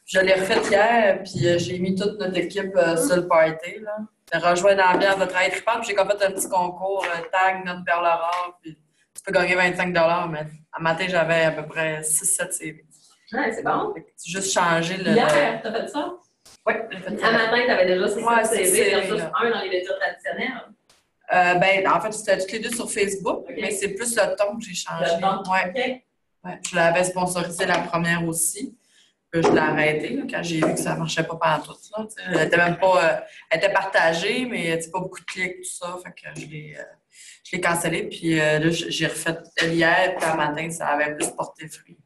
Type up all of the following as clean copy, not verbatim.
Je l'ai refait hier, puis j'ai mis toute notre équipe sur le party. Là. J'ai rejoint l'ambiance de travail trippant, puis j'ai comme fait un petit concours, tag notre perle rare, puis tu peux gagner 25 $, mais à matin, j'avais à peu près 6-7 CV. Ouais, c'est bon. C'est juste changer le. Hier, t'as fait ça? Oui, j'ai fait ça. À matin, t'avais déjà 6-7 CV versus là. un dans les médias traditionnels. En fait, c'était toutes les deux sur Facebook, okay. Mais c'est plus le ton que j'ai changé. Le ton? Ouais. Okay. Ouais. Je l'avais sponsorisé la première aussi. Je l'ai arrêté là, quand j'ai vu que ça ne marchait pas partout. Elle était même pas. Elle était partagée, mais pas beaucoup de clics, tout ça. Fait que je l'ai cancellé. Puis là, j'ai refait hier, puis le matin, ça avait plus porté fruit.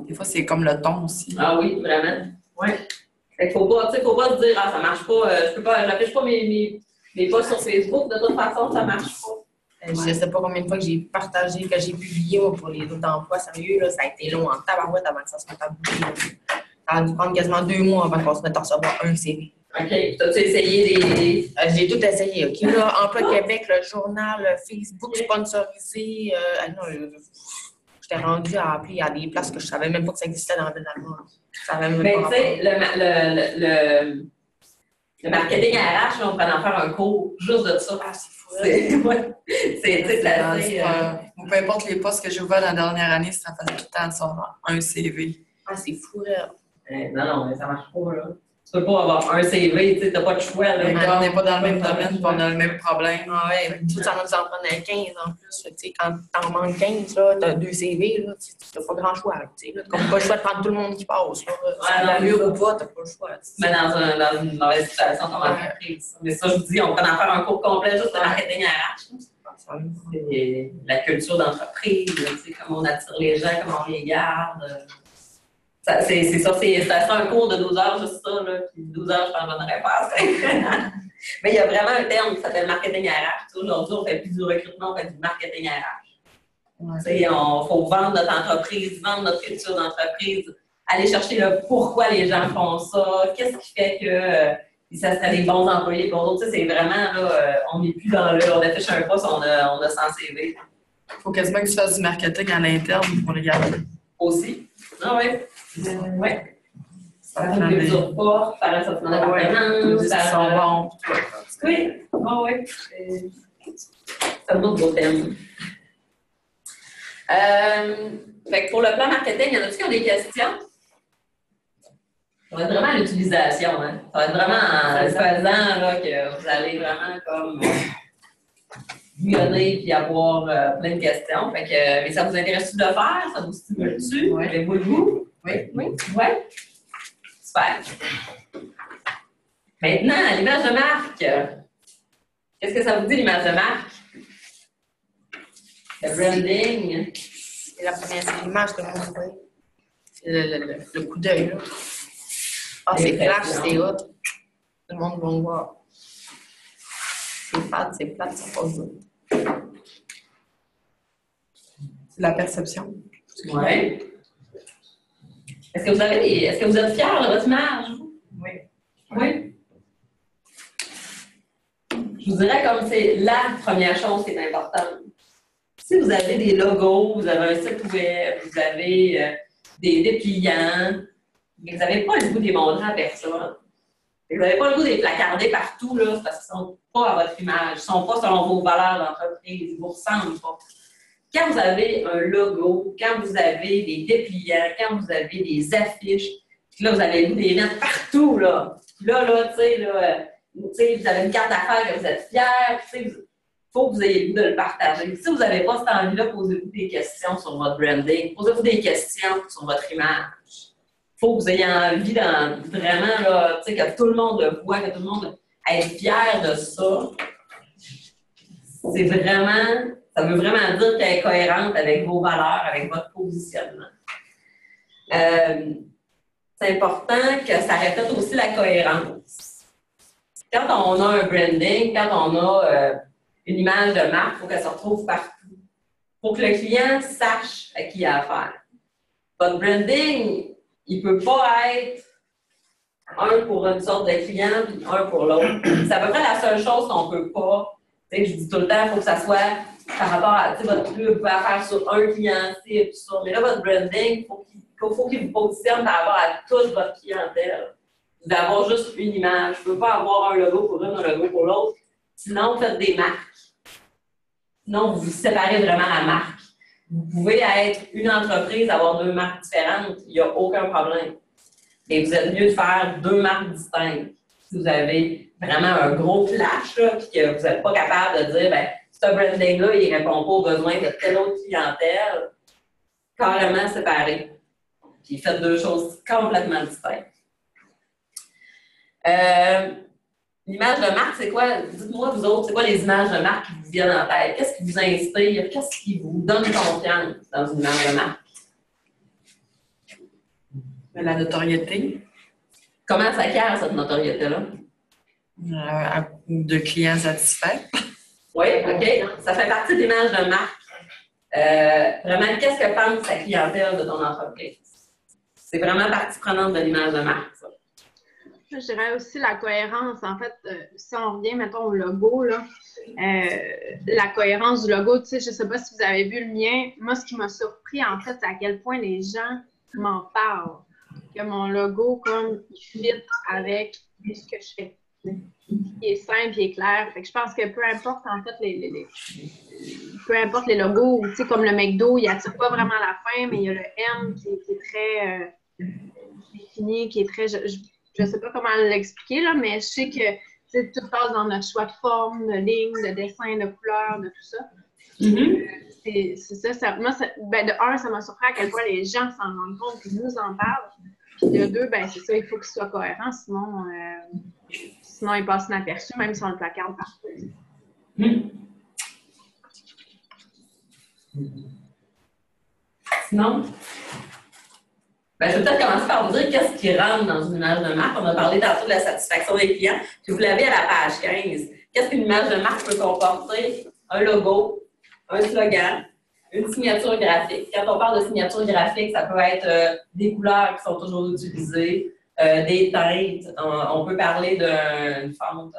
Des fois, c'est comme le ton aussi. Ah oui, vraiment. Oui. Fait qu'il faut pas se dire, ah, ça marche pas, j'affiche pas mes posts sur Facebook, de toute façon, ça marche pas. Je ne sais pas combien de fois que j'ai partagé, que j'ai publié moi, pour les autres emplois. Sérieux, là, ça a été long en tabarouette avant que ça se mette à bouger. Ça a dû prendre quasiment 2 mois avant qu'on se mette à recevoir un CV. OK. T'as-tu essayé des... J'ai tout essayé. OK. Là, Emploi Québec, le journal, Facebook sponsorisé. J'étais rendue à appeler à des places que je ne savais même pas que ça existait dans la ville d'Allemagne. Mais tu sais, le marketing RH, on pourrait en faire un cours juste de ça. Ah, c'est fou. C'est assez... Peu importe les postes que j'ai ouverts la dernière année, ça faisait tout le temps sur un CV. Ah, c'est fou. Non, mais ça marche pas, là. Tu peux pas avoir un CV, tu sais, t'as pas de choix, là. On n'est pas dans le même domaine, puis on a le même problème. Ah ouais, tout ça nous en prenait 15 en plus. Tu sais, quand t'en manques 15, là, t'as 2 CV, là, t'as pas grand choix. Tu sais, t'as pas le choix de prendre tout le monde qui passe. Là. L'allure ou pas, t'as pas le choix. T'sais. Mais dans une mauvaise situation, comme entreprise. Mais ça, je vous dis, on peut en faire un cours complet juste de marketing RH. C'est la culture d'entreprise, tu sais, comment on attire les gens, comment on les garde. C'est ça, c'est un cours de 12 heures, juste ça, là, puis 12 heures, je pense que j'en aurais pas assez. Mais il y a vraiment un terme qui s'appelle marketing RH. Aujourd'hui, on ne fait plus du recrutement, on fait du marketing RH. Ouais. Il faut vendre notre entreprise, vendre notre culture d'entreprise, aller chercher le pourquoi les gens font ça, qu'est-ce qui fait que ça serait des bons employés pour d'autres. C'est vraiment, là, on n'est plus dans le, on affiche un poste, on a 100 CV. Il faut quasiment que tu fasses du marketing à l'interne pour les garder. Aussi. Ah oui. Oui. Ça ne mesure pas, faire un sentiment d'appartenance. Ça sent bon. Oui. Ah oui. C'est un autre beau thème. Fait que pour le plan marketing, y en a-t-il qui ont des questions? Ça va être vraiment l'utilisation. Hein? Ça va être vraiment en le faisant là, que vous allez vraiment comme bouillonner et avoir plein de questions. Fait que, mais ça vous intéresse-tu de le faire? Ça vous stimule-tu? Oui. Avez-vous le goût? Oui. Oui? Oui? Super. Maintenant, l'image de marque. Qu'est-ce que ça vous dit, l'image de marque? Le branding. C'est la première, c'est l'image que vous voyez. C'est le coup d'œil, là. Ah, c'est flash, c'est hot. Tout le monde va me voir. C'est plate, ça passe vite. C'est la perception. Oui. Est-ce que vous êtes fiers de votre image? Oui. Oui. Je vous dirais comme c'est la première chose qui est importante. Si vous avez des logos, vous avez un site web, vous avez des dépliants, mais vous n'avez pas le goût de les montrer à personne. Vous n'avez pas le goût de les placarder partout, là, parce qu'ils ne sont pas à votre image, ils ne sont pas selon vos valeurs d'entreprise, ils ne vous ressemblent pas. Quand vous avez un logo, quand vous avez des dépliants, quand vous avez des affiches, puis là, vous avez le goût de les mettre partout, là. Puis là, tu sais, vous avez une carte d'affaires que vous êtes fiers, tu sais, il faut que vous ayez le goût de le partager. Si vous n'avez pas cette envie-là, posez-vous des questions sur votre branding, posez-vous des questions sur votre image. Il faut que vous ayez envie vraiment, là, tu sais, que tout le monde le voit, que tout le monde est fier de ça. C'est vraiment... Ça veut vraiment dire qu'elle est cohérente avec vos valeurs, avec votre positionnement. C'est important que ça répète aussi la cohérence. Quand on a un branding, quand on a une image de marque, il faut qu'elle se retrouve partout. Pour que le client sache à qui il a affaire. Votre branding, il ne peut pas être un pour une sorte de client puis un pour l'autre. C'est à peu près la seule chose qu'on ne peut pas. Tu sais, je dis tout le temps, il faut que ça soit par rapport à votre pub, vous pouvez faire sur un client, tout ça. Mais là, votre branding, il faut qu'il faut qu'il vous positionne par rapport à toute votre clientèle. Vous devez avoir juste une image. Vous ne pouvez pas avoir un logo pour une, un logo pour l'autre. Sinon, vous faites des marques. Sinon, vous séparez vraiment la marque. Vous pouvez être une entreprise, avoir deux marques différentes, il n'y a aucun problème. Mais vous êtes mieux de faire deux marques distinctes. Si vous avez vraiment un gros flash, là, puis que vous n'êtes pas capable de dire, ben, ce branding-là, il ne répond pas aux besoins de telle autre clientèle, carrément séparé. Puis faites deux choses complètement distinctes. L'image de marque, c'est quoi? Dites-moi, vous autres, c'est quoi les images de marque qui vous viennent en tête? Qu'est-ce qui vous inspire? Qu'est-ce qui vous donne confiance dans une image de marque? La notoriété. Comment ça acquiert cette notoriété-là? De clients satisfaits. Oui, OK. Ça fait partie de l'image de marque. Vraiment, qu'est-ce que pense la clientèle de ton entreprise? C'est vraiment partie prenante de l'image de marque, ça. Je dirais aussi la cohérence. En fait, si on revient, mettons, au logo, là, la cohérence du logo, tu sais, je ne sais pas si vous avez vu le mien. Moi, ce qui m'a surpris, en fait, c'est à quel point les gens m'en parlent. Que mon logo, comme, il fit avec ce que je fais. Il est simple, il est clair. Fait que je pense que peu importe, en fait, peu importe les logos, tu sais, comme le McDo, il n'attire pas vraiment à la fin, mais il y a le M qui est très défini, qui est très... Je ne sais pas comment l'expliquer, là, mais je sais que tout passe dans notre choix de forme, de ligne, de dessin, de couleur, de tout ça. C'est ça. Moi, de un, ça m'a surpris à quel point les gens s'en rendent compte qu'ils nous en parlent. Puis de deux, ben c'est ça, il faut qu'il soit cohérent, sinon il passe inaperçu, même si on le placarde partout. Sinon? Ben, je vais peut-être commencer par vous dire qu'est-ce qui rentre dans une image de marque. On a parlé tantôt de la satisfaction des clients. Puis vous l'avez à la page 15. Qu'est-ce qu'une image de marque peut comporter? Un logo, un slogan, une signature graphique. Quand on parle de signature graphique, ça peut être des couleurs qui sont toujours utilisées, des teintes. On peut parler d'une forme de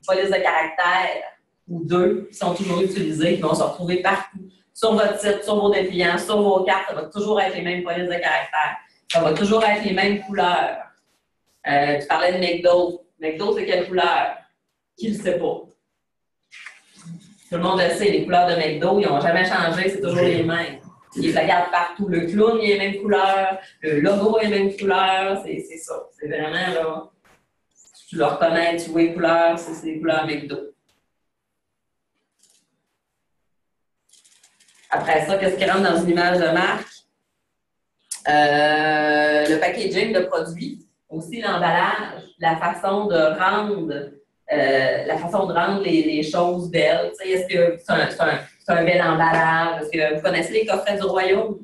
police de caractère ou deux qui sont toujours utilisées, qui vont se retrouver partout. Sur votre site, sur vos dépliants, sur vos cartes, ça va toujours être les mêmes polices de caractère. Ça va toujours être les mêmes couleurs. Tu parlais de McDo. McDo, c'est quelle couleur? Qui ne le sait pas? Tout le monde le sait, les couleurs de McDo, ils n'ont jamais changé, c'est toujours les mêmes. Ils les regardent partout. Le clown, il a les mêmes couleurs. Le logo, il a les mêmes couleurs. C'est ça. C'est vraiment, là, si tu le reconnais, tu vois les couleurs, c'est les couleurs McDo. Après ça, qu'est-ce qui rentre dans une image de marque? Le packaging de produits, aussi l'emballage, la façon de rendre les choses belles. Tu sais, est-ce que c'est un bel emballage? Est-ce que vous connaissez les coffrets du Royaume?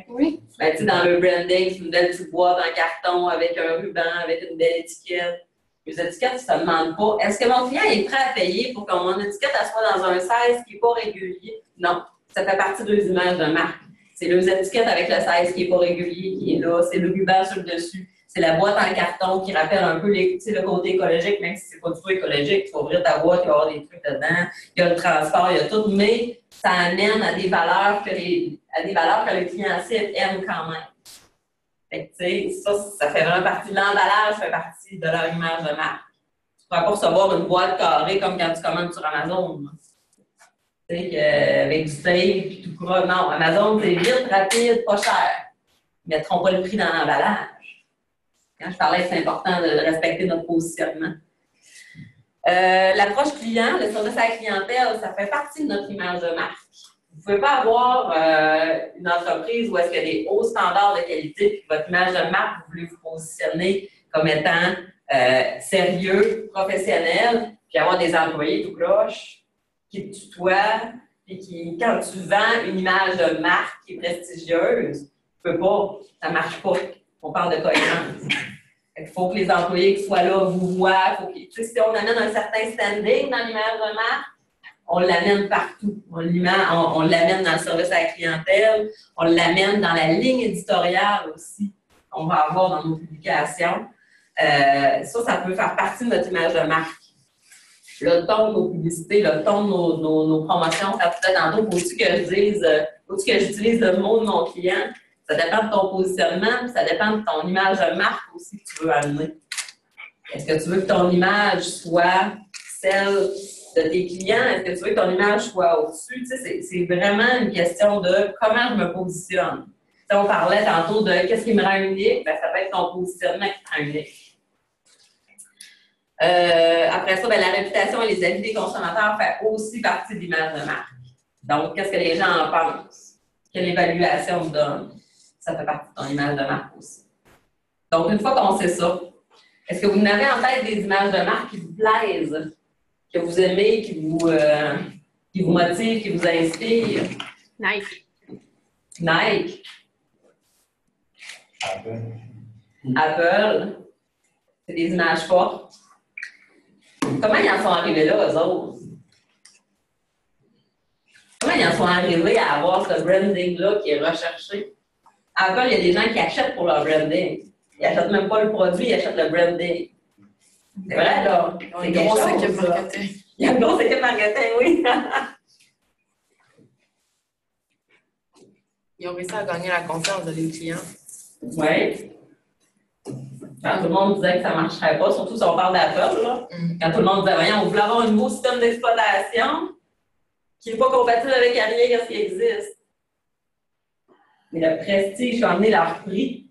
Oui. Ben, tu sais, dans le branding, c'est une belle petite boîte en carton avec un ruban, avec une belle étiquette. Les étiquettes, ça ne demande pas. Est-ce que mon client est prêt à payer pour que mon étiquette soit dans un size qui n'est pas régulier? Non. Ça fait partie de deux images de marque. C'est les étiquettes avec le size qui n'est pas régulier, qui est là. C'est le ruban sur le dessus. C'est la boîte en carton qui rappelle un peu le côté écologique, même si ce n'est pas du tout écologique. Tu vas ouvrir ta boîte, il va y avoir des trucs dedans. Il y a le transport, il y a tout. Mais ça amène à des valeurs que le client cible aime quand même. Fait que, tu sais, ça fait vraiment partie de l'emballage, ça fait partie de leur image de marque. Tu ne pourras pas recevoir une boîte carrée comme quand tu commandes sur Amazon. Tu sais, avec du tape et tout croche. Non, Amazon, c'est vite, rapide, pas cher. Ils ne mettront pas le prix dans l'emballage. Quand je parlais, c'est important de respecter notre positionnement. L'approche client, le service à la clientèle, ça fait partie de notre image de marque. Vous ne pouvez pas avoir une entreprise où est-ce qu'il y a des hauts standards de qualité puis votre image de marque, vous voulez vous positionner comme étant sérieux, professionnel, puis avoir des employés tout croche qui te tutoient, puis qui, quand tu vends une image de marque qui est prestigieuse, tu ne peux pas, ça ne marche pas. On parle de cohérence. Il faut que les employés qui soient là vous voient. Si on amène un certain standing dans l'image de marque, on l'amène partout. On l'amène dans le service à la clientèle, on l'amène dans la ligne éditoriale aussi qu'on va avoir dans nos publications. Ça peut faire partie de notre image de marque. Le ton de nos publicités, le ton de nos promotions, ça peut être tantôt, faut-tu que j'utilise le mot de mon client. Ça dépend de ton positionnement, puis ça dépend de ton image de marque aussi que tu veux amener. Est-ce que tu veux que ton image soit celle de tes clients? Est-ce que tu veux que ton image soit au-dessus? Tu sais, c'est vraiment une question de comment je me positionne. Si on parlait tantôt de qu'est-ce qui me rend unique, bien, ça peut être ton positionnement qui te rend unique. Après ça, bien, la réputation et les avis des consommateurs font aussi partie de l'image de marque. Donc, qu'est-ce que les gens en pensent? Quelle évaluation on donne? Ça fait partie de ton image de marque aussi. Donc, une fois qu'on sait ça, est-ce que vous avez en tête des images de marque qui vous plaisent, que vous aimez, qui vous motivent, qui vous inspirent? Nike. Nike. Apple. C'est des images fortes. Comment ils en sont arrivés là, eux autres? Comment ils en sont arrivés à avoir ce branding-là qui est recherché? Apple, il y a des gens qui achètent pour leur branding. Ils n'achètent même pas le produit, ils achètent le branding. C'est vrai, là. Ils ont une grosse équipe marketing. Il y a une grosse équipe marketing, oui. Ils ont réussi à gagner la confiance de leurs clients. Oui. Quand tout le monde disait que ça ne marcherait pas, surtout si on parle d'Apple, là. Quand tout le monde disait, voyons, on voulait avoir un nouveau système d'exploitation qui n'est pas compatible avec rien de ce qui existe. Mais le prestige a amené leur prix.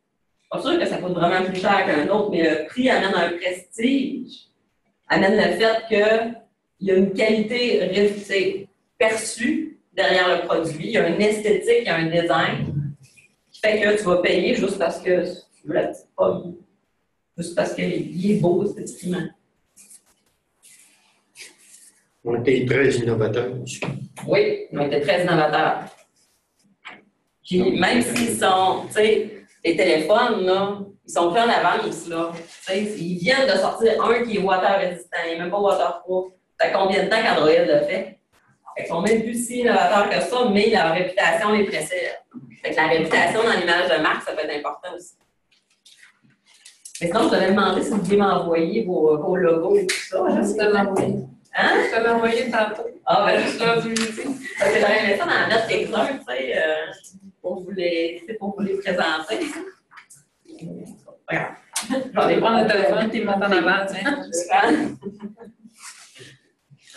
Pas sûr que ça coûte vraiment plus cher qu'un autre, mais le prix amène un prestige, amène le fait qu'il y a une qualité perçue derrière le produit, il y a une esthétique, il y a un design qui fait que tu vas payer juste parce que tu veux la petite pomme, juste parce qu'il est beau esthétiquement. On était très innovateurs aussi. Oui, on était très innovateurs. Puis même s'ils sont, tu sais, les téléphones, là, ils sont plus en avance, là. Ils viennent de sortir un qui est water résistant, il n'est même pas waterproof. Ça fait combien de temps qu'Android le fait? Ils sont même plus si innovateurs que ça, mais leur réputation les précède. Fait que la réputation dans l'image de marque, ça peut être important aussi. Mais sinon, je te demandé si vous pouviez m'envoyer vos logos et tout ça. Je te l'envoyer. Hein? Je te l'ai envoyé tantôt. Ah, ben, Je l'ai vu. parce que j'aurais aimé ça dans mettre quelques-uns, tu sais, pour vous les présenter. Regarde. Je vais prendre le téléphone et le mettre en avant, tiens.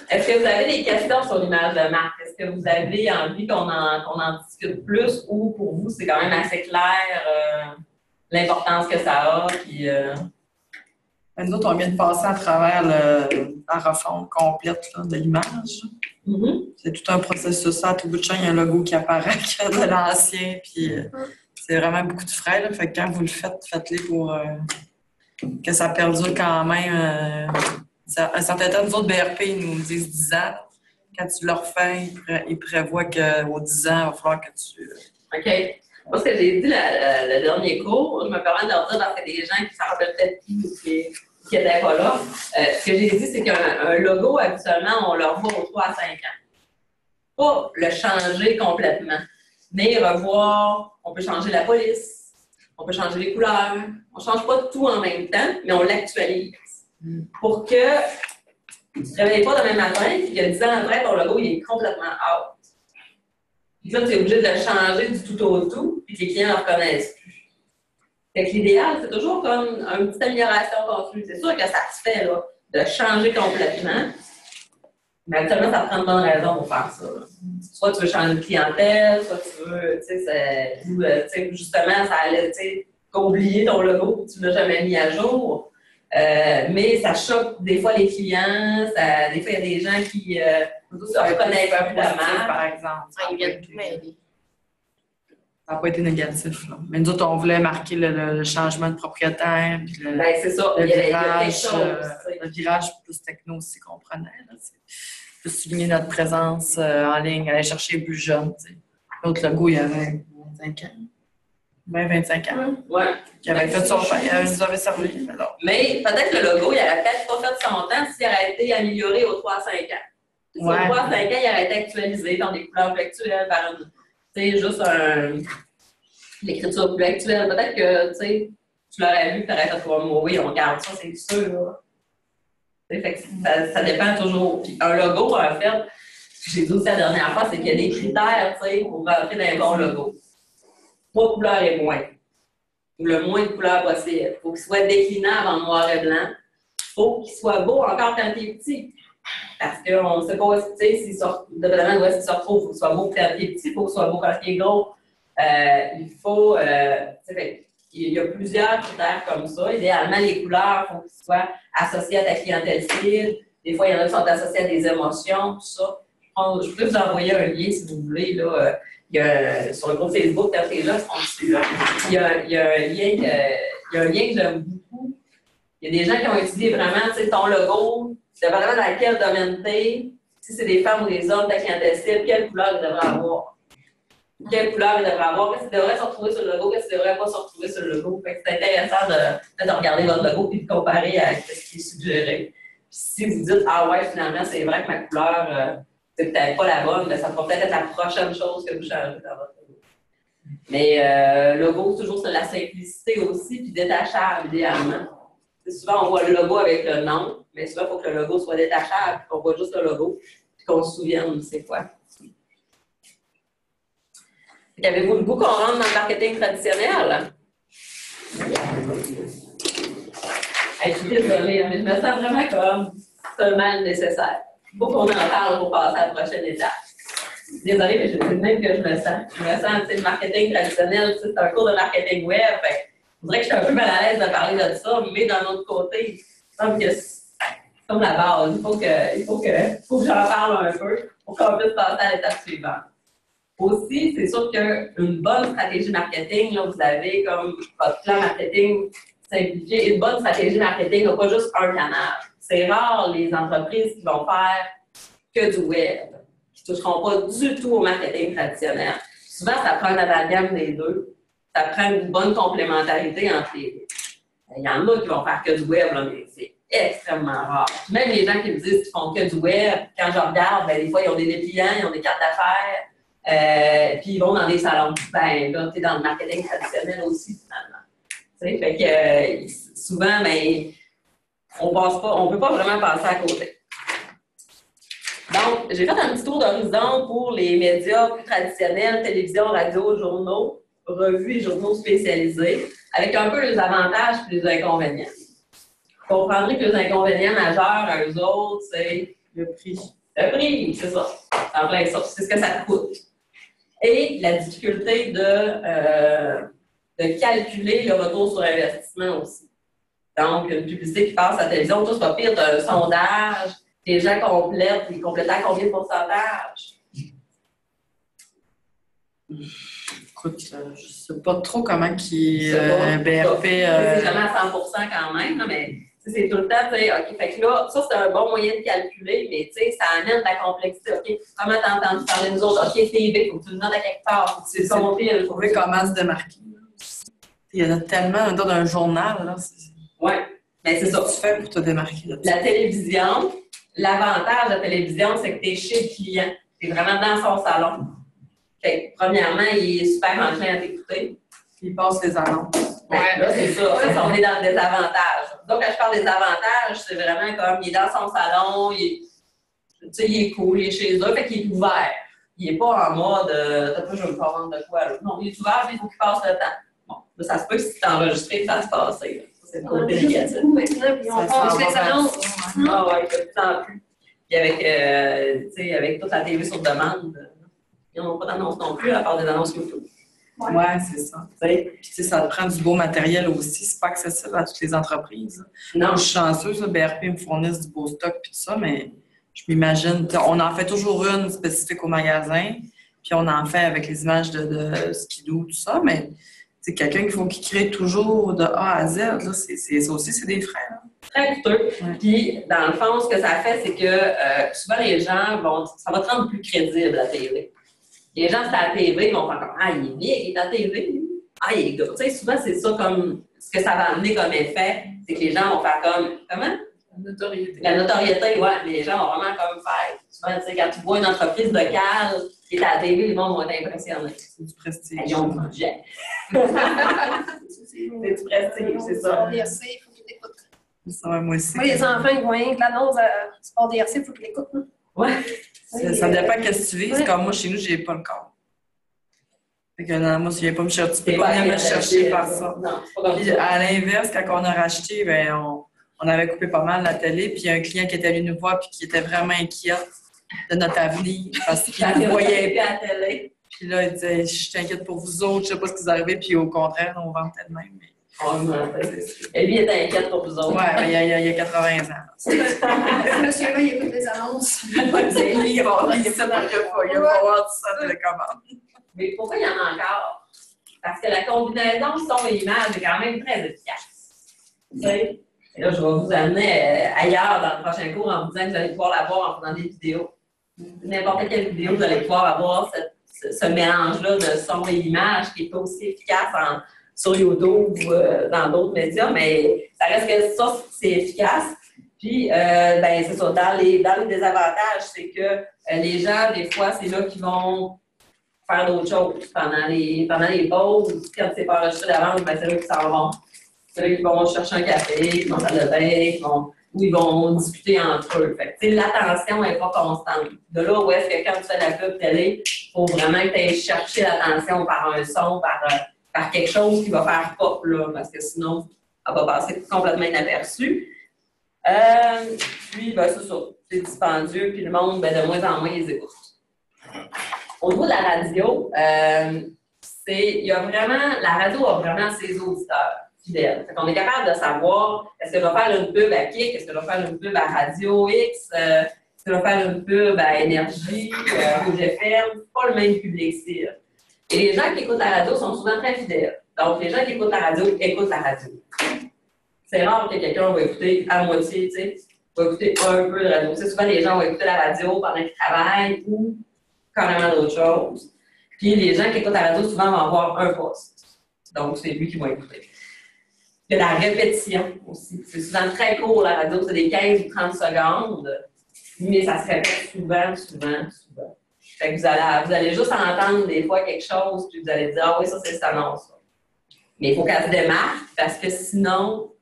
Est-ce que vous avez des questions sur l'image de marque? Est-ce que vous avez envie qu'on en discute plus ou pour vous, c'est quand même assez clair l'importance que ça a? Puis, Nous autres, on vient de passer à travers la refonte complète là, de l'image. C'est tout un processus. À tout bout de champ, il y a un logo qui apparaît de l'ancien. Puis c'est vraiment beaucoup de frais. Là. Fait que quand vous le faites, faites-le pour que ça perdure quand même. Un certain temps, nous autres, BRP, ils nous disent 10 ans. Quand tu le refais, ils prévoient qu'aux 10 ans, il va falloir que tu... OK. Moi, ce que j'ai dit le dernier cours, je me permets de leur dire parce qu'il y a des gens qui ne s'en rappellent peut-être plus ou qui n'étaient pas là. Ce que j'ai dit, c'est qu'un logo, habituellement, on le revoit aux 3 à 5 ans. Pas le changer complètement, mais revoir, on peut changer la police, on peut changer les couleurs. On ne change pas tout en même temps, mais on l'actualise. Pour que tu ne te réveilles pas demain matin et que 10 ans après, ton logo il est complètement out. Puis là, tu es obligé de le changer du tout au tout, puis que les clients ne le reconnaissent plus. Fait que l'idéal, c'est toujours comme une petite amélioration continue. C'est sûr que ça se fait, là, de changer complètement. Mais actuellement, ça prend de bonnes raisons pour faire ça. Là. Soit tu veux changer de clientèle, soit tu veux, tu sais, justement, ça allait, tu sais, oublier ton logo, tu ne l'as jamais mis à jour. Mais ça choque des fois les clients, des fois il y a des gens qui ne reconnaissent pas la marque. Par exemple. Ils viennent tout m'aider. Ça n'a pas été négatif. Là. Mais nous autres, on voulait marquer le changement de propriétaire. Puis Ben, c'est ça. Il y a quelque chose. Le virage plus techno aussi qu'on prenait. Plus souligner notre présence en ligne, aller chercher les plus jeunes. T'sais. L'autre logo, il y avait 25 ans. 20-25 ans. Ouais. Qui avait fait son pain, il nous avait servi. Mais peut-être que le logo, il n'aurait peut-être pas fait son temps s'il aurait été amélioré aux 3 à 5 ans. Si aux 3 à 5 ans, il aurait été actualisé dans des couleurs plus actuelles, par juste l'écriture plus actuelle. Peut-être que tu l'aurais vu, tu aurais fait comme oui, on garde ça, c'est sûr. Fait que ça dépend toujours. Puis un logo, en fait, ce que j'ai dit aussi la dernière fois, c'est qu'il y a des critères pour rentrer dans un bon logo. 3 couleurs et moins. Ou le moins de couleurs possible. Il faut qu'il soit déclinable en noir et blanc. Il faut qu'il soit beau encore quand il est petit. Parce qu'on ne sait pas, tu sais, dépendamment de où est-ce qu'il se retrouve, il faut qu'il soit beau quand il est petit, il faut qu'il soit beau quand il est gros. Il faut, il y a plusieurs critères comme ça. Idéalement, les couleurs, il faut qu'ils soient associées à ta clientèle cible. Des fois, il y en a qui sont associés à des émotions, tout ça. Je peux vous envoyer un lien si vous voulez. Là, sur le groupe Facebook, quand t'es là, il y a un lien que j'aime beaucoup. Il y a des gens qui ont étudié vraiment ton logo, dépendamment dans quel domaine t'es, si c'est des femmes ou des hommes, ta clientèle cible, quelle couleur il devrait avoir. Quelle couleur il devrait avoir, qu'est-ce qui devrait se retrouver sur le logo, qu'est-ce qui ne devrait pas se retrouver sur le logo. C'est intéressant de regarder votre logo et de comparer à ce qui est suggéré. Puis si vous dites, ah ouais, finalement, c'est vrai que ma couleur, c'est peut-être pas la bonne, mais ça pourrait peut-être être la prochaine chose que vous changez dans votre logo. Mais le logo, c'est toujours sur la simplicité aussi, puis détachable, idéalement. Souvent, on voit le logo avec le nom, mais souvent, il faut que le logo soit détachable, qu'on voit juste le logo, puis qu'on se souvienne c'est quoi. Avez-vous le goût qu'on rentre dans le marketing traditionnel? Je suis désolée, mais je me sens vraiment comme seulement nécessaire. Il faut qu'on en parle pour passer à la prochaine étape. Désolée, mais c'est le même que je me sens. Je me sens, tu sais, le marketing traditionnel, c'est un cours de marketing web. Je voudrais que je suis un peu mal à l'aise de parler de ça, mais d'un autre côté, il semble que c'est comme la base. Il faut que j'en parle un peu pour qu'on puisse passer à l'étape suivante. Aussi, c'est sûr qu'une bonne stratégie marketing, là, vous avez comme votre plan marketing simplifié. Une bonne stratégie marketing n'a pas juste un canal. C'est rare les entreprises qui vont faire que du web, qui ne toucheront pas du tout au marketing traditionnel. Souvent, ça prend un amalgame des deux. Ça prend une bonne complémentarité entre les deux. Il y en a qui vont faire que du web, là, mais c'est extrêmement rare. Même les gens qui me disent qu'ils font que du web, quand je regarde, des fois, ils ont des dépliants, ils ont des cartes d'affaires, puis ils vont dans des salons. Là, tu es dans le marketing traditionnel aussi, finalement. T'sais, fait que souvent, on ne peut pas vraiment passer à côté. Donc, j'ai fait un petit tour d'horizon pour les médias plus traditionnels, télévision, radio, journaux, revues et journaux spécialisés, avec un peu les avantages et les inconvénients. Vous comprendrez que les inconvénients majeurs à eux autres, c'est le prix. Le prix, c'est ça. En plein ça. C'est ce que ça coûte. Et la difficulté de calculer le retour sur investissement aussi. Donc, une publicité qui passe à la télévision, tout ça pire d'un sondage, les gens complètent, ils complètent à combien de pourcentage? Écoute, je ne sais pas trop comment qui C'est BRP. jamais à 100% quand même, mais c'est tout le temps, tu sais, OK, fait que là, ça, c'est un bon moyen de calculer, mais tu sais, ça amène de la complexité. OK, comment t'as entendu parler de nous autres? OK, TV, il faut que tu le notes à quelque part, faut que tu le comptes. Trouver comment se démarquer. Il y en a tellement dans un journal. Là. Oui, mais c'est ça. Qu'est-ce que tu fais pour te démarquer? Là, la télévision, l'avantage de la télévision, c'est que tu es chez le client. Tu es vraiment dans son salon. Fait que, premièrement, il est super enclin à t'écouter. Il passe les annonces. Ouais, là, c'est ça. Ça, on est dans le désavantage. Donc, quand je parle des avantages, c'est vraiment comme il est dans son salon, il est cool, il est chez eux, fait qu'il est ouvert. Il n'est pas en mode t'as pas, je vais me faire vendre de quoi. Là. Non, il est ouvert, mais il faut qu'il passe le temps. Bon, là, ça se peut que si tu t'es enregistré, ça se passe. C'est le côté négatif. Maintenant, puis on passe les annonces. Ah ouais, de plus en plus. Puis avec toute la TV sur demande, ils n'ont pas d'annonces non plus, à part des annonces YouTube. Ouais, c'est ça. Puis ça te prend du beau matériel aussi. C'est pas accessible à toutes les entreprises. Non. Moi, je suis chanceuse, BRP me fournissent du beau stock puis tout ça, mais je m'imagine, on en fait toujours une spécifique au magasin, puis on en fait avec les images de skidoo, tout ça, mais c'est quelqu'un qu'il crée toujours de A à Z. Là, ça aussi, c'est des frais. Là. Très coûteux. Ouais. Puis, dans le fond, ce que ça fait, c'est que souvent les gens ça va te rendre plus crédible la TV. Les gens, c'est à la TV, ils vont faire comme ah, il est bien, il est à la TV. Ah, il est gars. Tu sais, souvent, c'est ça comme ce que ça va amener comme effet, c'est que les gens vont faire comme comment? La notoriété. La notoriété, oui, mais les gens vont vraiment comme faire. Souvent, tu sais, quand tu vois une entreprise locale qui est à la TV, les gens vont être impressionnés. C'est du prestige. Ils ont du budget. C'est du prestige, c'est ça. Sport DRC, il faut qu'ils l'écoutent. Ça, moi aussi. Moi, les enfants, ils voient rien que l'annonce Sport DRC, il faut qu'ils l'écoutent. Oui. Ça dépend de ce que tu vises. Ouais. Comme moi, chez nous, j'ai pas le corps. Fait que non, moi, tu viens pas me chercher, tu peux C'est pas pas venir me intéressé, chercher par ça. Non, c'est pas comme Puis, ça. à l'inverse, quand on a racheté, ben, on avait coupé pas mal la télé, puis il y a un client qui était venu nous voir puis qui était vraiment inquiet de notre avenir parce qu'il Quand nous il voyait. voyait à la télé. Puis là, il disait, je suis inquiète pour vous autres, je sais pas ce qui vous arrive, puis au contraire, on vend peut-être même. Mais... Et lui, il était inquiète pour vous autres. Ouais, mais il y a 80 ans. Ce monsieur-là, il écoute les annonces. C'est lui, il va ça dans le repas, il va voir tout ça de télécommande. Mais pourquoi il y en a encore? Parce que la combinaison son et image est quand même très efficace. Tu sais? Et là, je vais vous amener ailleurs dans le prochain cours en vous disant que vous allez pouvoir la voir en faisant des vidéos. N'importe quelle vidéo, vous allez pouvoir avoir ce mélange-là de son et image qui n'est pas aussi efficace sur YouTube ou dans d'autres médias, mais ça reste que ça, c'est efficace. Puis, ben, c'est ça, dans les désavantages, c'est que les gens, des fois, c'est là qu'ils vont faire d'autres choses pendant les pauses. Quand c'est pas enregistré d'avance, ben, c'est là qu'ils s'en vont. C'est là qu'ils vont chercher un café, qu'ils vont faire le bain, ou ils vont discuter entre eux. Fait que, l'attention n'est pas constante. De là où est-ce que quand tu fais de la pub télé, il faut vraiment que tu ailles chercher l'attention par un son, par quelque chose qui va faire pop, là, parce que sinon, elle va passer complètement inaperçue. Puis, ben, c'est ça. C'est dispendieux, puis le monde, ben, de moins en moins, ils écoutent. Au niveau de la radio, la radio a vraiment ses auditeurs fidèles. Fait qu'on est capable de savoir, est-ce que je vais faire une pub à Kik, est-ce que je vais faire une pub à Radio X, est-ce que je vais faire une pub à Énergie, Rouge FM, c'est pas le même public cible. Et les gens qui écoutent la radio sont souvent très fidèles. Donc, les gens qui écoutent la radio écoutent la radio. C'est rare que quelqu'un va écouter à moitié, tu sais, va écouter un peu de radio. Tu sais, souvent, les gens vont écouter la radio pendant qu'ils travaillent ou carrément d'autres choses. Puis, les gens qui écoutent la radio, souvent, vont avoir un poste. Donc, c'est lui qui va écouter. Il y a la répétition aussi. C'est souvent très court, la radio, c'est des 15 ou 30 secondes, mais ça se répète souvent. Fait que vous allez juste entendre des fois quelque chose, puis vous allez dire, ah oui, ça, c'est cette annonce. Mais il faut qu'elle se démarque, parce que sinon,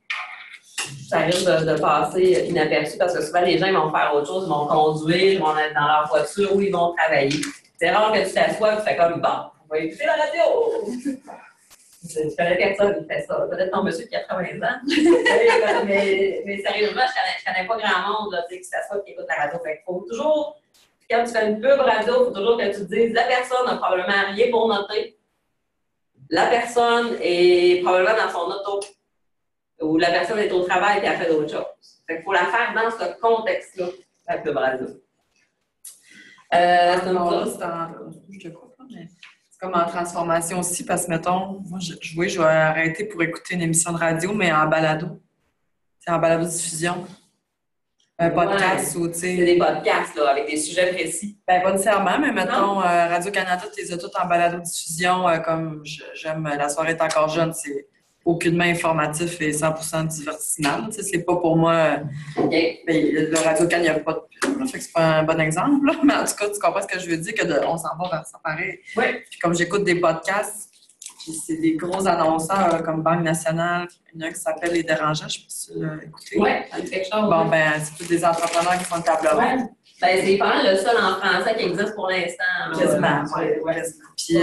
ça risque de passer inaperçu, parce que souvent, les gens ils vont faire autre chose, ils vont conduire, ils vont être dans leur voiture ou ils vont travailler. C'est rare que tu t'assoies et tu fais comme, bon, on va écouter la radio. Je connais personne qui fait ça. Peut-être ton monsieur de 80 ans. mais sérieusement, je connais pas grand monde là, qui s'assoit et qui écoute la radio. Fait qu'il faut toujours, quand tu fais une pub radio, il faut toujours que tu te dises, la personne n'a probablement rien pour noter. La personne est probablement dans son auto. Ou la personne est au travail et elle fait d'autres choses. Fait qu'il faut la faire dans ce contexte-là, la pub radio. Je crois pas, mais c'est comme en transformation aussi, parce que, mettons, moi, je vais arrêter pour écouter une émission de radio, mais en balado. C'est en balado-diffusion. Un podcast ou, tu sais... C'est des podcasts, là, avec des sujets précis. Ben, pas nécessairement, mais mettons, Radio-Canada, tu les as toutes en balado-diffusion, comme j'aime La soirée est encore jeune, c'est aucunement informatif et 100% divertissement. Tu sais, c'est pas pour moi... Okay. Le Radio-Can, il n'y a pas de pub, là, fait que c'est pas un bon exemple, là, mais en tout cas, tu comprends ce que je veux dire, on s'en va vers ça pareil. Oui. Puis comme j'écoute des podcasts, puis c'est des gros annonceurs comme Banque Nationale, il y en a un qui s'appelle Les Dérangeants, je sais pas si tu l'as écouté. Oui, ça me fait quelque chose. Bon, ben, c'est tous des entrepreneurs qui font le table ronde. Ouais. Ben, c'est pas mal le seul en français qui existe pour l'instant. Quasiment, ouais. Puis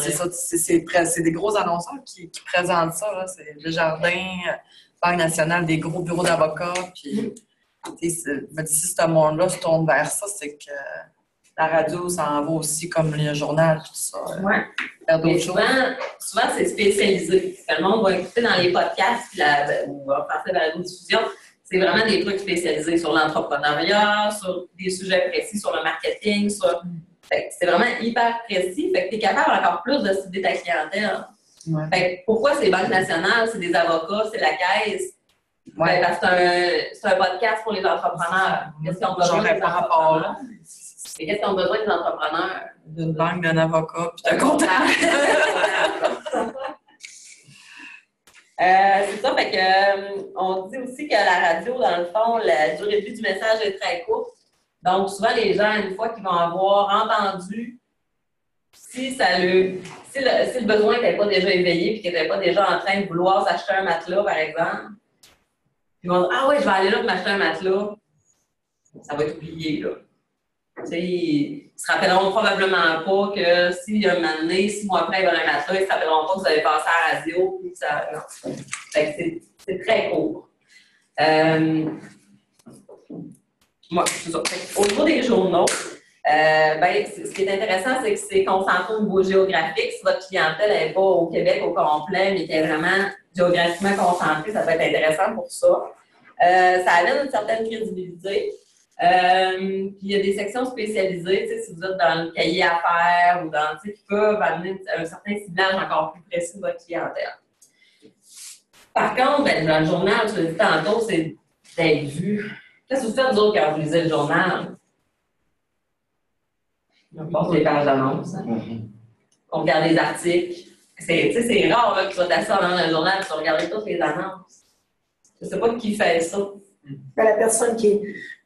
c'est ça, c'est des gros annonceurs qui présentent ça, là. C'est Desjardins, Banque Nationale, des gros bureaux d'avocats, puis si ce monde-là se tourne vers ça, c'est que la radio, ça en va aussi comme le journal, tout ça. Ouais. Faire d'autres Mais choses. souvent, c'est spécialisé. Le monde va écouter dans les podcasts ou va passer vers la diffusion. C'est vraiment des trucs spécialisés sur l'entrepreneuriat, sur des sujets précis, sur le marketing. C'est vraiment hyper précis. Fait que tu es capable encore plus de cibler ta clientèle. Ouais. Fait que pourquoi c'est Banque Nationale, c'est des avocats, c'est la caisse? Ouais. Parce que c'est un podcast pour les entrepreneurs. Qu'est-ce qu'ils ont besoin des entrepreneurs? Et qu'est-ce qu'ils ont besoin des entrepreneurs? D'une banque, d'un avocat, puis d'un comptable. C'est ça, fait que on dit aussi que la radio, dans le fond, la durée de vie du message est très courte. Donc, souvent, les gens, une fois qu'ils vont avoir entendu, si le besoin n'était pas déjà éveillé et qu'ils n'étaient pas déjà en train de vouloir s'acheter un matelas, par exemple, ils vont dire, ah oui, je vais aller là pour m'acheter un matelas, ça va être oublié, là. Ils se rappelleront probablement pas que s'il y a un moment donné, 6 mois après, ils veulent un matelas, ils se rappelleront pas que vous avez passé à la radio. Puis ça, non. Fait que c'est très court. C'est ça. Au niveau des journaux, ce qui est intéressant, c'est que c'est concentré au niveau géographique. Si votre clientèle n'est pas au Québec au complet, mais qu'elle est vraiment géographiquement concentrée, ça peut être intéressant pour ça. Ça amène une certaine crédibilité. Puis il y a des sections spécialisées, si vous êtes dans le cahier à faire ou dans, qui peuvent amener un certain ciblage encore plus précis de votre clientèle. Par contre, dans le journal, je l'ai dit tantôt, c'est d'être vu. Qu'est-ce que vous faites, vous autres, quand vous lisez le journal? On passe les pages d'annonces. Hein? On regarde les articles. C'est rare là, que tu vas t'asseoir dans un journal et tu vas regarder toutes les annonces. Je ne sais pas qui fait ça. La personne qui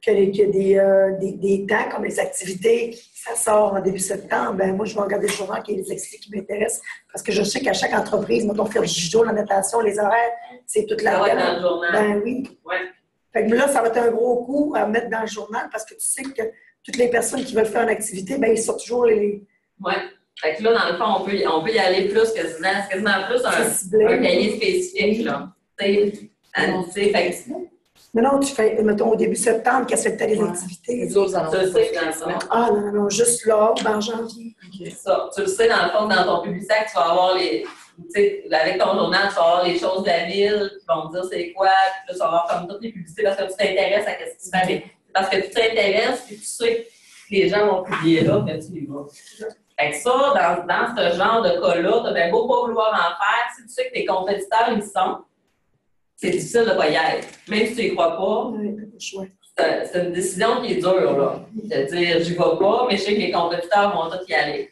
a des temps, comme les activités, ça sort en début septembre, ben moi, je vais regarder le journal qui est les activités qui m'intéressent. Parce que je sais qu'à chaque entreprise, mettons, faire du judo, la natation, les horaires, c'est toute la va être dans le journal. Ben oui. Ouais. Fait que là, ça va être un gros coup à mettre dans le journal parce que tu sais que toutes les personnes qui veulent faire une activité, ben ils sortent toujours les. Oui. Fait que là, dans le fond, on peut y aller plus quasiment plus un cahier spécifique. Là. Mais non, tu fais, mettons, au début septembre, qu'est-ce que tu as des activités? Les autres annonces. Tu le sais, dans le fond. Ah non, juste là, en janvier. Okay. Ça, tu le sais, dans le fond, dans ton publicitaire, tu vas avoir les. Tu sais, avec ton journal, tu vas avoir les choses de la ville qui vont te dire c'est quoi, puis là, tu vas avoir comme toutes les publicités parce que tu t'intéresses à ce qui se fait. Parce que tu t'intéresses et tu sais que les gens vont publier là, mais tu les vois. Fait que ça, dans ce genre de cas-là, tu as bien beau pas vouloir en faire, si tu sais que tes compétiteurs y sont, c'est difficile de ne pas y être. Même si tu n'y crois pas, c'est une décision qui est dure, là. De dire, j'y vais pas, mais je sais que mes compétiteurs vont tous y aller.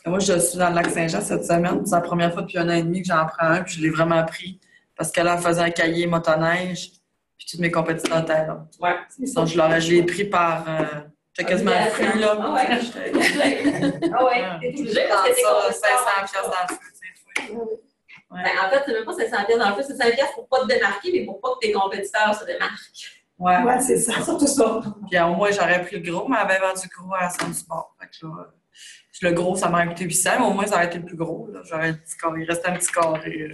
Moi, je suis dans le Lac-Saint-Jean cette semaine. C'est la première fois depuis 1 an et demi que j'en prends un, puis je l'ai vraiment pris. Parce que là, elle faisait un cahier motoneige, puis tous mes compétiteurs étaient là. Ouais. Donc, je l'ai pris par. J'étais quasiment pris, là. Ah ouais. Ah ouais. T'es obligé parce que t'es compétiteurs. 500$ dans le feu, Ouais. Ben, en fait, c'est même pas 500$ dans le feu, c'est 5$ pour pas te démarquer, mais pour pas que tes compétiteurs se démarquent. Ouais, c'est ça. Surtout ça. Puis au moins, j'aurais pris le gros, mais elle avait vendu le gros à son sport. Fait que là, le gros, ça m'aurait coûté 800, mais au moins, ça aurait été le plus gros. Là. J'aurais un petit carré. Il restait un petit carré.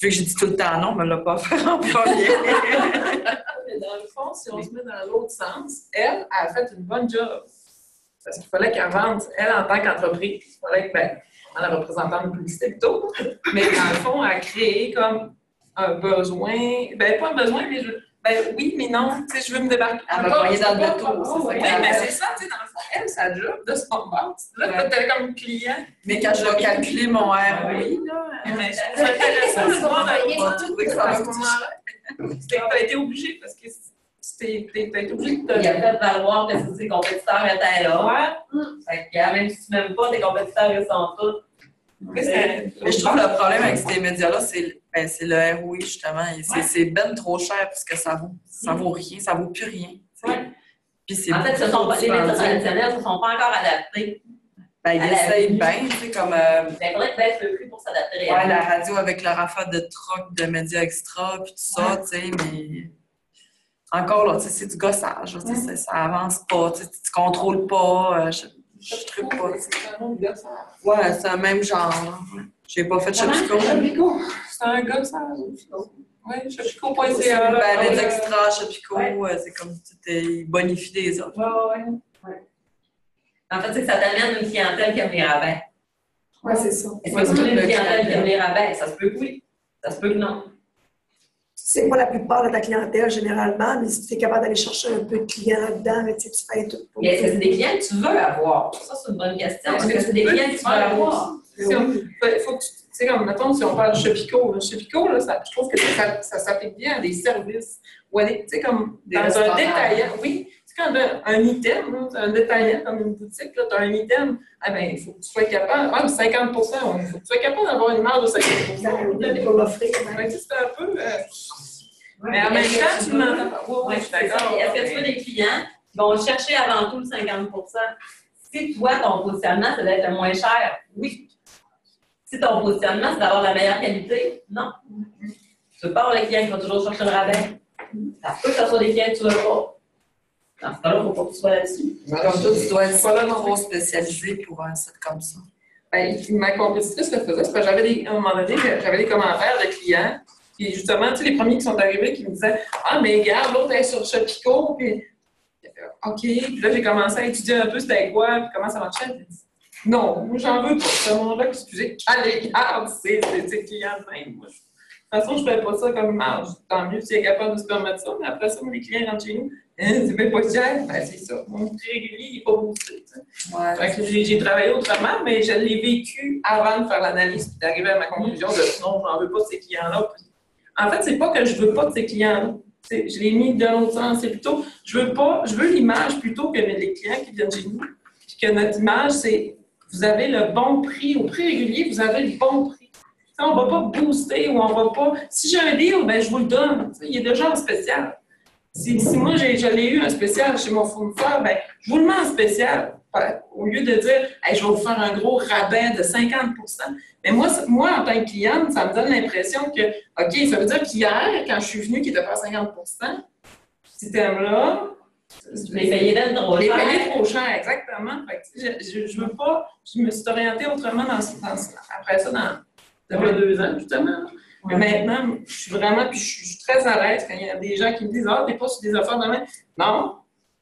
Vu que j'ai dit tout le temps non, mais elle l'a pas fait en premier. Mais dans le fond, si on se met dans l'autre sens, elle a fait une bonne job. Parce qu'il fallait qu'elle vende, elle, en tant qu'entreprise, il fallait que, en la représentant de publicité plutôt, mais dans le fond, elle a créé comme un besoin, pas un besoin, mais oui, mais non, tu sais, je veux me débarquer. Elle m'a voyé dans le bateau. Oui, mais c'est ça, tu sais, dans le fond, elle, sa job de son boss. Là, tu comme client. Mais quand je vais calculer mon ROI, là. Mais c'est intéressant de voir à ce moment-là. C'est que tu as été obligé parce que tu as été obligé de te. Il a fait valoir que ses compétiteurs étaient là. Ouais. Fait que même si tu m'aimes pas, tes compétiteurs, ils sont tous. Mais je trouve le problème avec ces médias-là, c'est le ROI, justement. C'est ben trop cher parce que ça vaut rien, ça vaut plus rien. Ouais. Puis en fait, les médias traditionnels ne se sont pas encore adaptés. Ils essayent bien, tu sais, comme. Il faudrait qu'ils baissent le prix pour s'adapter. Ouais, la radio avec leur affaire de troc, de médias extra, puis tout ça, tu sais, mais. Encore là, tu sais, c'est du gossage, ça avance pas, tu contrôles pas. Je trouve pas. C'est un autre gossage. Ouais, c'est un même genre. J'ai pas fait Chopico. C'est un gossage. Oui, Chopico.ca. Les extras, Chopico, c'est comme tu bonifies des autres. Ouais. En fait, c'est que ça t'amène une clientèle qui aime les rabais. Oui, c'est ça. Est-ce que tu veux une clientèle qui aime les rabais? Ça se peut que oui. Ça se peut que non. C'est pas la plupart de ta clientèle généralement, mais si tu es capable d'aller chercher un peu de clients là-dedans, mais tu fais tout. Mais est-ce que c'est des clients que tu veux avoir? Ça, c'est une bonne question. Est-ce que c'est des clients que tu veux avoir? Il faut que tu sais, comme, mettons, si on parle de Chopico, là, je trouve que ça s'applique bien à des services ou à des, tu sais, comme dans un détaillant. Oui, c'est quand un item, là, un détaillant comme une boutique, tu as un item, il faut que tu sois capable, même 50 il faut que tu sois capable d'avoir une marge de 50 pour l'offrir. C'est un peu. Mais en même temps, tu m'entends pas. Oui, je suis d'accord. Est-ce que tu veux des clients qui vont chercher avant tout le 50 %? Si toi, ton positionnement, c'est d'être le moins cher, oui. Si ton positionnement, c'est d'avoir la meilleure qualité, non. Tu veux pas avoir les clients qui vont toujours chercher le rabais. Ça peut que ce soit des clients que tu veux pas. Dans ce cas-là, il ne faut pas que tu sois là-dessus. Comme toi, tu dois être trop spécialisé pour un site comme ça. Ben, ma compétitrice le faisait, c'est parce que à un moment donné, j'avais des commentaires de clients. Puis justement, tu sais, les premiers qui sont arrivés qui me disaient Ah, mais regarde, l'autre est sur Shopico. Puis, OK. Puis là, j'ai commencé à étudier un peu c'était quoi, puis comment ça marchait. Puis, non, moi, j'en veux pas. Ce monde-là, excusez, allez, regarde, c'est clients de même. Moi, de toute façon, je ne fais pas ça comme marge. Tant mieux si tu es capable de se permettre ça. Mais après ça, moi, les clients rentrent chez nous. C'est même pas cher. Ben, c'est ça. Mon prix régulier, il n'est pas boosté. Ouais, j'ai travaillé autrement, mais je l'ai vécu avant de faire l'analyse et d'arriver à ma conclusion de non, je n'en veux pas de ces clients-là. En fait, c'est pas que je veux pas de ces clients-là. Je l'ai mis de l'autre sens. C'est plutôt, je veux l'image plutôt que les clients qui viennent chez nous. Puis que notre image, c'est vous avez le bon prix. Au prix régulier, vous avez le bon prix. T'sais, on ne va pas booster ou on va pas. Si j'ai un deal, ben, je vous le donne. T'sais, il est déjà en spécial. Si moi, je l'ai eu un spécial chez mon fournisseur, ben, je vous le mets en spécial. Au lieu de dire, hey, je vais vous faire un gros rabais de 50 %. Mais moi, en tant que cliente, ça me donne l'impression que, OK, ça veut dire qu'hier, quand je suis venue, qui était pas 50 %, cet item-là, les payer trop les cher. payer trop cher, exactement. Fait que, je veux pas, je me suis orientée autrement après ça, depuis 2 ans, justement. Mais maintenant, je suis vraiment, puis je suis très à l'aise quand il y a des gens qui me disent « Ah, t'es pas sur des affaires de même. »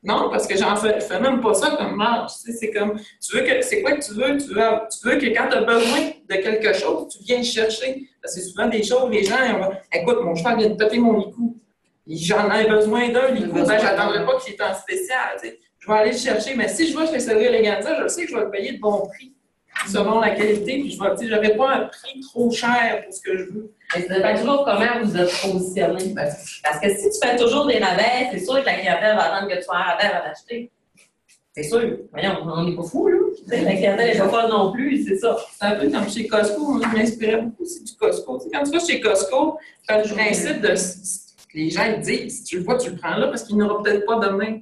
Non, parce que je fais même pas ça comme marge. Tu sais, c'est comme, c'est quoi que tu veux? Tu veux que quand tu as besoin de quelque chose, tu viens chercher. Parce que c'est souvent des choses, les gens, écoute, mon cheval vient de péter mon licou. J'en ai besoin d'un licou, ben, j'attendrai pas qu'il est en spécial. Tu sais. Je vais aller le chercher. Mais si je vais chez Cédric Eleganza, je sais que je vais le payer de bon prix, selon la qualité. Puis je n'aurai pas un prix trop cher pour ce que je veux. Mais ça dépend toujours comment vous êtes positionné. Parce que si tu fais toujours des rabais, c'est sûr que la clientèle va attendre que tu sois un rabais avant d'acheter. C'est sûr. Voyons, on n'est pas fous, là. La clientèle n'est pas folle non plus, c'est ça. C'est un peu comme chez Costco. Moi, je m'inspirais beaucoup aussi du Costco. Tu sais, quand tu vas chez Costco, tu as le principe de. Les gens ils disent, si tu le vois, tu le prends là parce qu'il n'y en aura peut-être pas demain.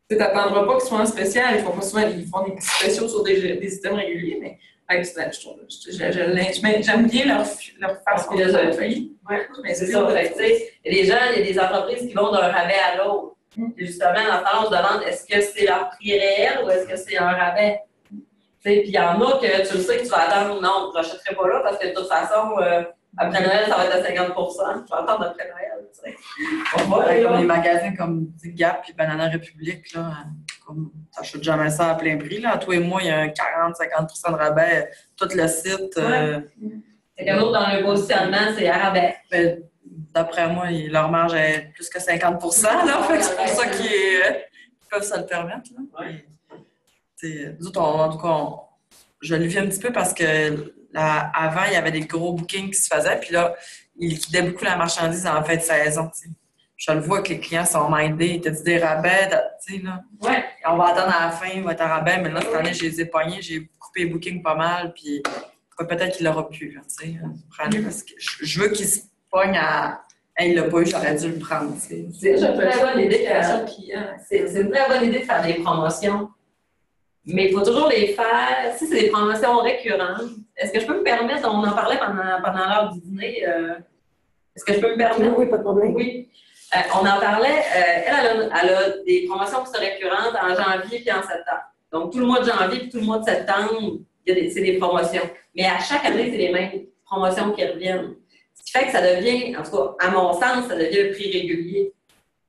Tu n'attendras pas qu'ils soient en spécial. Ils font pas souvent ils font des petits spéciaux sur des systèmes réguliers, mais j'aime bien leur faire philosophie. Mais c'est ça. Il y a des entreprises qui vont d'un rabais à l'autre. Justement, la tendance de vente, est-ce que c'est leur prix réel ou est-ce que c'est un rabais? Puis il y en a que tu le sais que tu vas attendre, non, je n'achèterai pas là parce que de toute façon, après Noël, ça va être à 50 %. Je vais attendre après Noël. Comme les magasins comme Gap et Banana République, là, comme t'achètes jamais ça à plein prix. Là. Toi et moi, il y a un 40-50 % de rabais, tout le site. C'est qu'un autre dans le positionnement, c'est à rabais. D'après moi, leur marge est plus que 50 % là, fait que c'est pour ça qu'ils peuvent se le permettre. Là. Nous autres, en tout cas, je le vis un petit peu parce que là, avant, il y avait des gros bookings qui se faisaient, puis là, ils liquidaient beaucoup la marchandise en fin de saison. T'sais. Je le vois que les clients sont mindés. Ils te disent des rabais, tu sais, là. Ouais. On va attendre à la fin, il va être à rabais, mais là, cette année, je les ai pognés, j'ai coupé les bookings pas mal, puis peut-être qu'il l'aura plus, tu sais. Parce que je veux qu'il se pogne à. Hey, il l'a pas eu, j'aurais dû le prendre, tu sais. C'est une très bonne idée de faire des promotions. Mais il faut toujours les faire. Si c'est des promotions récurrentes, est-ce que je peux me permettre, on en parlait pendant l'heure du dîner, est-ce que je peux me permettre? Oui, pas de problème. Oui. On en parlait, elle a des promotions qui sont récurrentes en janvier et en septembre. Donc, tout le mois de janvier et tout le mois de septembre, c'est des promotions. Mais à chaque année, c'est les mêmes promotions qui reviennent. Ce qui fait que ça devient, en tout cas, à mon sens, ça devient le prix régulier.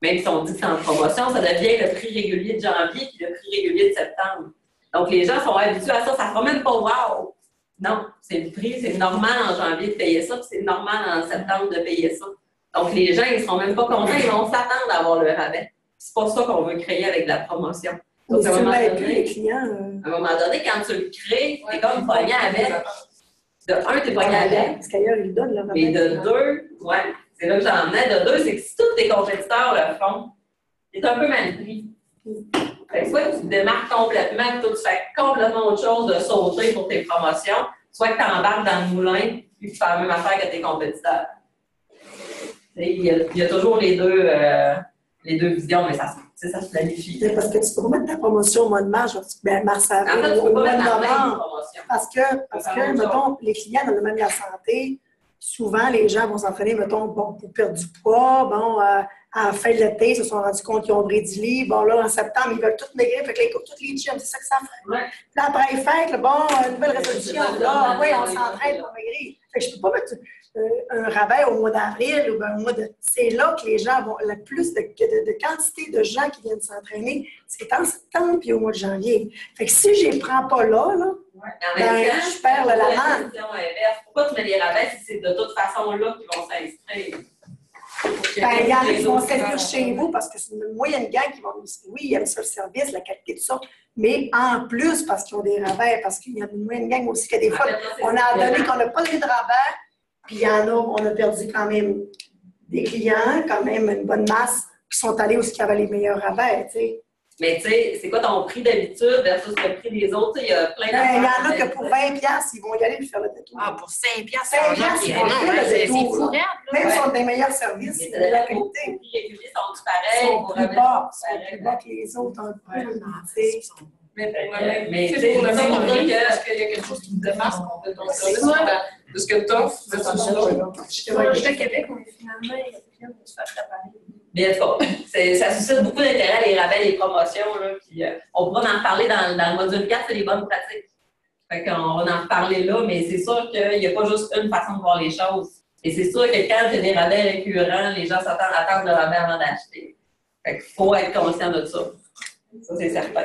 Même si on dit que c'est en promotion, ça devient le prix régulier de janvier et le prix régulier de septembre. Donc, les gens sont habitués à ça. Ça ne fera même pas wow! Non, c'est le prix, c'est normal en janvier de payer ça, puis c'est normal en septembre de payer ça. Donc, les gens, ils ne seront même pas contents, ils vont s'attendre à avoir le rabais. C'est pas ça qu'on veut créer avec la promotion. Donc, à un moment donné, quand tu le crées, c'est comme pogné avec. De un, tu es pogné avec. Parce qu'ailleurs, ils donnent le rabais. Mais de deux, ouais, c'est là que j'en venais. De deux, c'est que si tous tes compétiteurs le font, c'est un peu mal pris. Fait que soit tu te démarques complètement, que tu fais complètement autre chose de sauter pour tes promotions, soit que tu embarques dans le moulin et que tu fais la même affaire que tes compétiteurs. Il y a toujours les deux visions, mais ça se planifie. Mais parce que tu peux mettre ta promotion au mois de mars, mars-avril, en fait, au mois de novembre. promotion. Parce que mettons, les clients dans le domaine de la santé, souvent, les gens vont s'entraîner, mettons, bon, pour perdre du poids. Bon, à la fin de l'été, ils se sont rendus compte qu'ils ont pris 10 livres. Bon, là, en septembre, ils veulent tout maigrir, fait que là, ils coupent tous les gyms. C'est ça que ça fait. Ouais. Puis là, après les fêtes, là, bon, nouvelle résolution. Là, oui, on s'entraîne pour maigrir. Fait que je peux pas mettre un rabais au mois d'avril ou bien au mois de... C'est là que les gens vont... Le plus de quantité de gens qui viennent s'entraîner, c'est en septembre puis au mois de janvier. Fait que si je les prends pas là, ben, je perds le lavant. Pourquoi tu mets des rabais si c'est de toute façon là qu'ils vont s'inscrire? Ben, il y en a qui vont s'inscrire chez vous parce que c'est une moyenne gang qui vont... Oui, ils aiment ça le service, la qualité de ça, mais en plus parce qu'ils ont des rabais, parce qu'il y a une moyenne gang aussi que des fois, on a donné qu'on n'a pas donné de rabais. Puis il y en a, on a perdu quand même des clients, quand même une bonne masse, qui sont allés où il y avait les meilleurs rabais, tu sais. Mais tu sais, c'est quoi ton prix d'habitude versus le prix des autres? Il y a plein d'affaires. Il y en a que pour 20$, ils vont y aller faire le détour. Ah, pour 5$, 5$, ils vont faire le c'est détour. fou, Même si on a des meilleurs services, Mais c'est de la les qualité. prix réguliers sont-ils Ils pareils? sont plus bas que les autres, un peu, tu sais. Mais Mais c'est pour le c'est même pour dire prix, que- est-ce qu'il y a quelque chose qui te dépasse en fait ton service de ce que tu offres versus l'autre? Je à Québec, on est finalement, il y a quelqu'un qui se fait préparer. Bien sûr. Ça suscite beaucoup d'intérêt, les rabais, les promotions. Là, puis, on pourra en reparler dans le module 4, c'est les bonnes pratiques. Fait qu'on va en reparler là, mais c'est sûr qu'il n'y a pas juste une façon de voir les choses. Et c'est sûr que quand il y a des rabais récurrents, les gens attendent le rabais avant d'acheter. Fait qu'il faut être conscient de ça. Ça, c'est certain.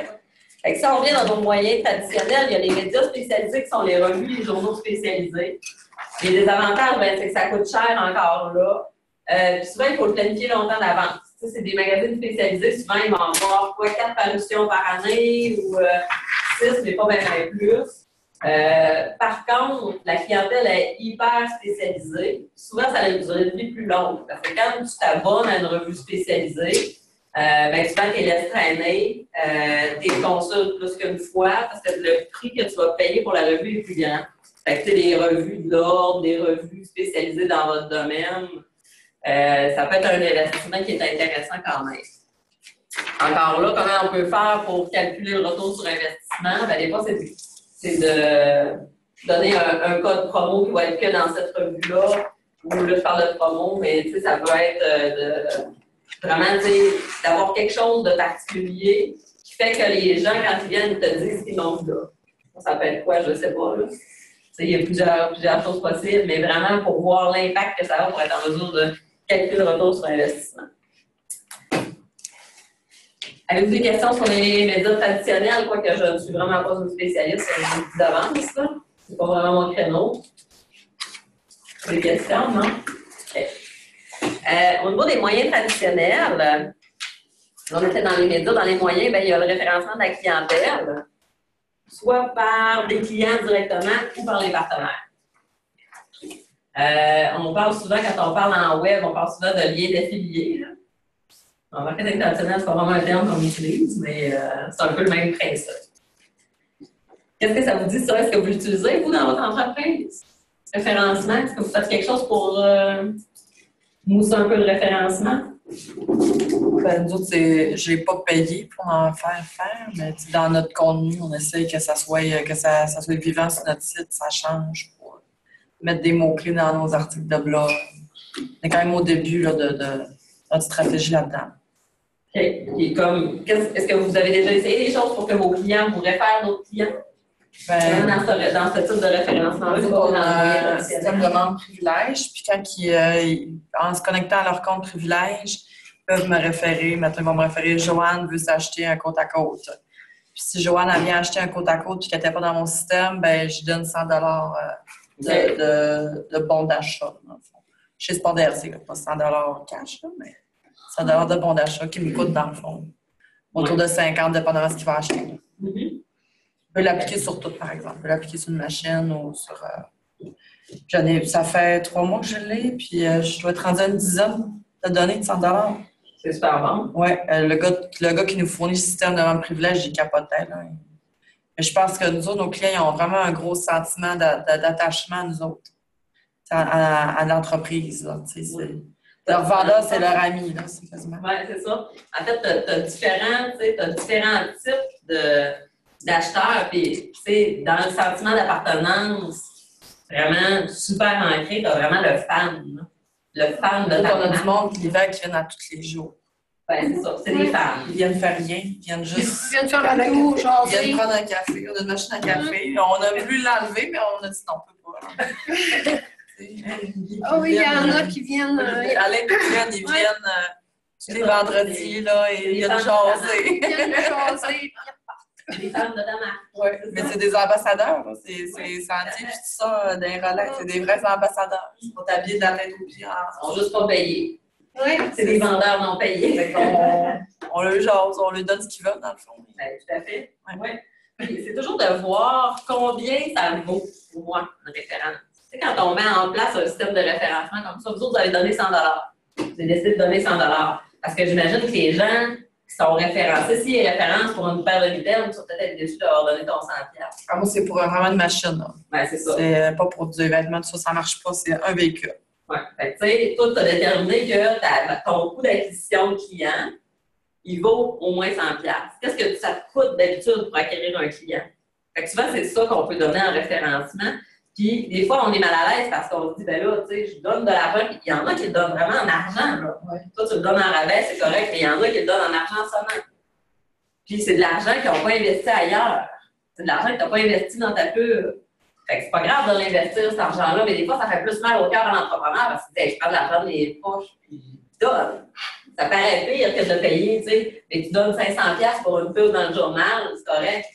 Fait que si on revient dans nos moyens traditionnels, il y a les médias spécialisés qui sont les revues, les journaux spécialisés. Les désavantages, ben, c'est que ça coûte cher encore là. Puis souvent, il faut le planifier longtemps d'avance. Tu sais, c'est des magazines spécialisés, souvent, ils vont avoir 4 parutions par année ou 6, mais pas bien plus. Par contre, la clientèle est hyper spécialisée. Souvent, ça a une durée de vie plus longue. Parce que quand tu t'abonnes à une revue spécialisée, ben, souvent, tu les laisses traîner, tu les consultes plus qu'une fois parce que le prix que tu vas payer pour la revue est plus grand. Fait que, les revues de l'ordre, des revues spécialisées dans votre domaine, ça peut être un investissement qui est intéressant quand même. Encore là, comment on peut faire pour calculer le retour sur investissement? Ben, des fois, c'est de donner un code promo qui va être que dans cette revue-là, ou là, je parle de promo, mais ça peut être vraiment d'avoir quelque chose de particulier qui fait que les gens, quand ils viennent, ils te disent qu'ils l'ont vu là. Ça peut être quoi, je ne sais pas. Là. Il y a plusieurs choses possibles, mais vraiment pour voir l'impact que ça a pour être en mesure de calculer le retour sur investissement. Avez-vous des questions sur les médias traditionnels? Quoique je ne suis vraiment pas une spécialiste, je vous le dis d'avance, ça. C'est pas vraiment mon créneau. Des questions, non? Okay. Au niveau des moyens traditionnels, on était dans les médias, dans les moyens, bien, il y a le référencement de la clientèle, soit par des clients directement ou par les partenaires. On parle souvent, quand on parle en web, on parle souvent de liens d'affiliés. En marketing traditionnel, c'est pas vraiment un terme qu'on utilise, mais c'est un peu le même principe. Qu'est-ce que ça vous dit, ça? Est-ce que vous l'utilisez, vous, dans votre entreprise? Référencement, est-ce que vous faites quelque chose pour mousser un peu le référencement? Ben, nous autres, je n'ai pas payé pour en faire, mais dans notre contenu, on essaye que ça soit vivant sur notre site, ça change pour mettre des mots-clés dans nos articles de blog. On est quand même au début là, de notre stratégie là-dedans. OK. Et est-ce que vous avez déjà essayé des choses pour que vos clients vous réfèrent d'autres clients? Ben, dans ce type de référencement-là, c'est un demande privilège. Puis quand en se connectant à leur compte privilège, ils peuvent me référer. Maintenant, ils vont me référer. Joanne veut s'acheter un côte à côte. Puis si Joanne a bien acheté un côte à côte et qu'elle n'était pas dans mon système, ben je donne 100$ de bon d'achat. Chez Sport DRC, pas 100$ cash, là, mais 100$ de bon d'achat qui me coûte dans le fond. Autour de 50$, dépendamment de ce qu'il va acheter. Je peux l'appliquer sur tout, par exemple. Je peux l'appliquer sur une machine ou sur... ça fait 3 mois que je l'ai, puis je dois être rendu à une dizaine de données de 100$. C'est super bon. Oui, le gars qui nous fournit le système de vente privilège, il capotait. Là. Mais je pense que nous autres, nos clients, ils ont vraiment un gros sentiment d'attachement à nous autres, à l'entreprise. Là, leur vendeur, c'est leur ami. C'est quasiment. Oui, c'est ça. En fait, tu as différents types d'acheteurs. Puis, dans le sentiment d'appartenance, vraiment super ancré, tu as vraiment le fan. Là. Le fan de On ta a du marque. monde l'hiver qui vient à tous les jours. Ben, c'est ça, c'est des fans. Ils viennent faire rien, ils viennent juste. Je viens de faire un tour, Ils jaser. viennent prendre un café, on a une machine à café. On a voulu l'enlever, mais on a dit non, on peut pas. Oh oui, il y en a qui viennent. Alain et Viviane, ils viennent tous les vendredis, là, et ils viennent jaser. Ils viennent jaser. Des fans de ta marque. Ouais, mais c'est des ambassadeurs, là. C'est Sandy puis tout ça, des relais, c'est des vrais ambassadeurs. Ils sont habillés de la tête aux pieds. Ils sont juste pas payés. Oui. C'est des vendeurs non payés. Fait qu'on leur jase, on leur donne ce qu'ils veulent, dans le fond. Ben, tout à fait. Ouais. Puis c'est toujours de voir combien ça vaut pour moi, une référence. Tu sais, quand on met en place un système de référencement comme ça, vous autres, vous avez donné 100 $. Vous avez décidé de donner 100 $. Parce que j'imagine que les gens qui sont référencés, s'il y a référence pour une paire de mitaines, tu vas peut-être être déçu d'avoir donné ton 100 $. Ah, moi, c'est pour vraiment une machine, là. Ben, c'est ça. C'est pas pour du vêtement, tout ça, ça marche pas, c'est un véhicule. Ouais. Fait que, tu sais, toi, tu as déterminé que ton coût d'acquisition de client, il vaut au moins 100 $. Qu'est-ce que ça te coûte d'habitude pour acquérir un client? Fait que souvent, c'est ça qu'on peut donner en référencement. Puis, des fois, on est mal à l'aise parce qu'on se dit, ben là, tu sais, je donne de l'argent. Il y en a qui le donnent vraiment en argent, là. Ouais. Toi, tu le donnes en rabais, c'est correct, mais il y en a qui le donnent en argent seulement. Puis, c'est de l'argent qu'ils n'ont pas investi ailleurs. C'est de l'argent que tu n'as pas investi dans ta pub. Fait que c'est pas grave de l'investir, cet argent-là, mais des fois, ça fait plus mal au cœur à l'entrepreneur parce que tu dis, hey, je prends de l'argent de mes poches, puis je donne. Ça paraît pire que de payer, tu sais. Mais tu donnes 500 $ pour une pub dans le journal, c'est correct.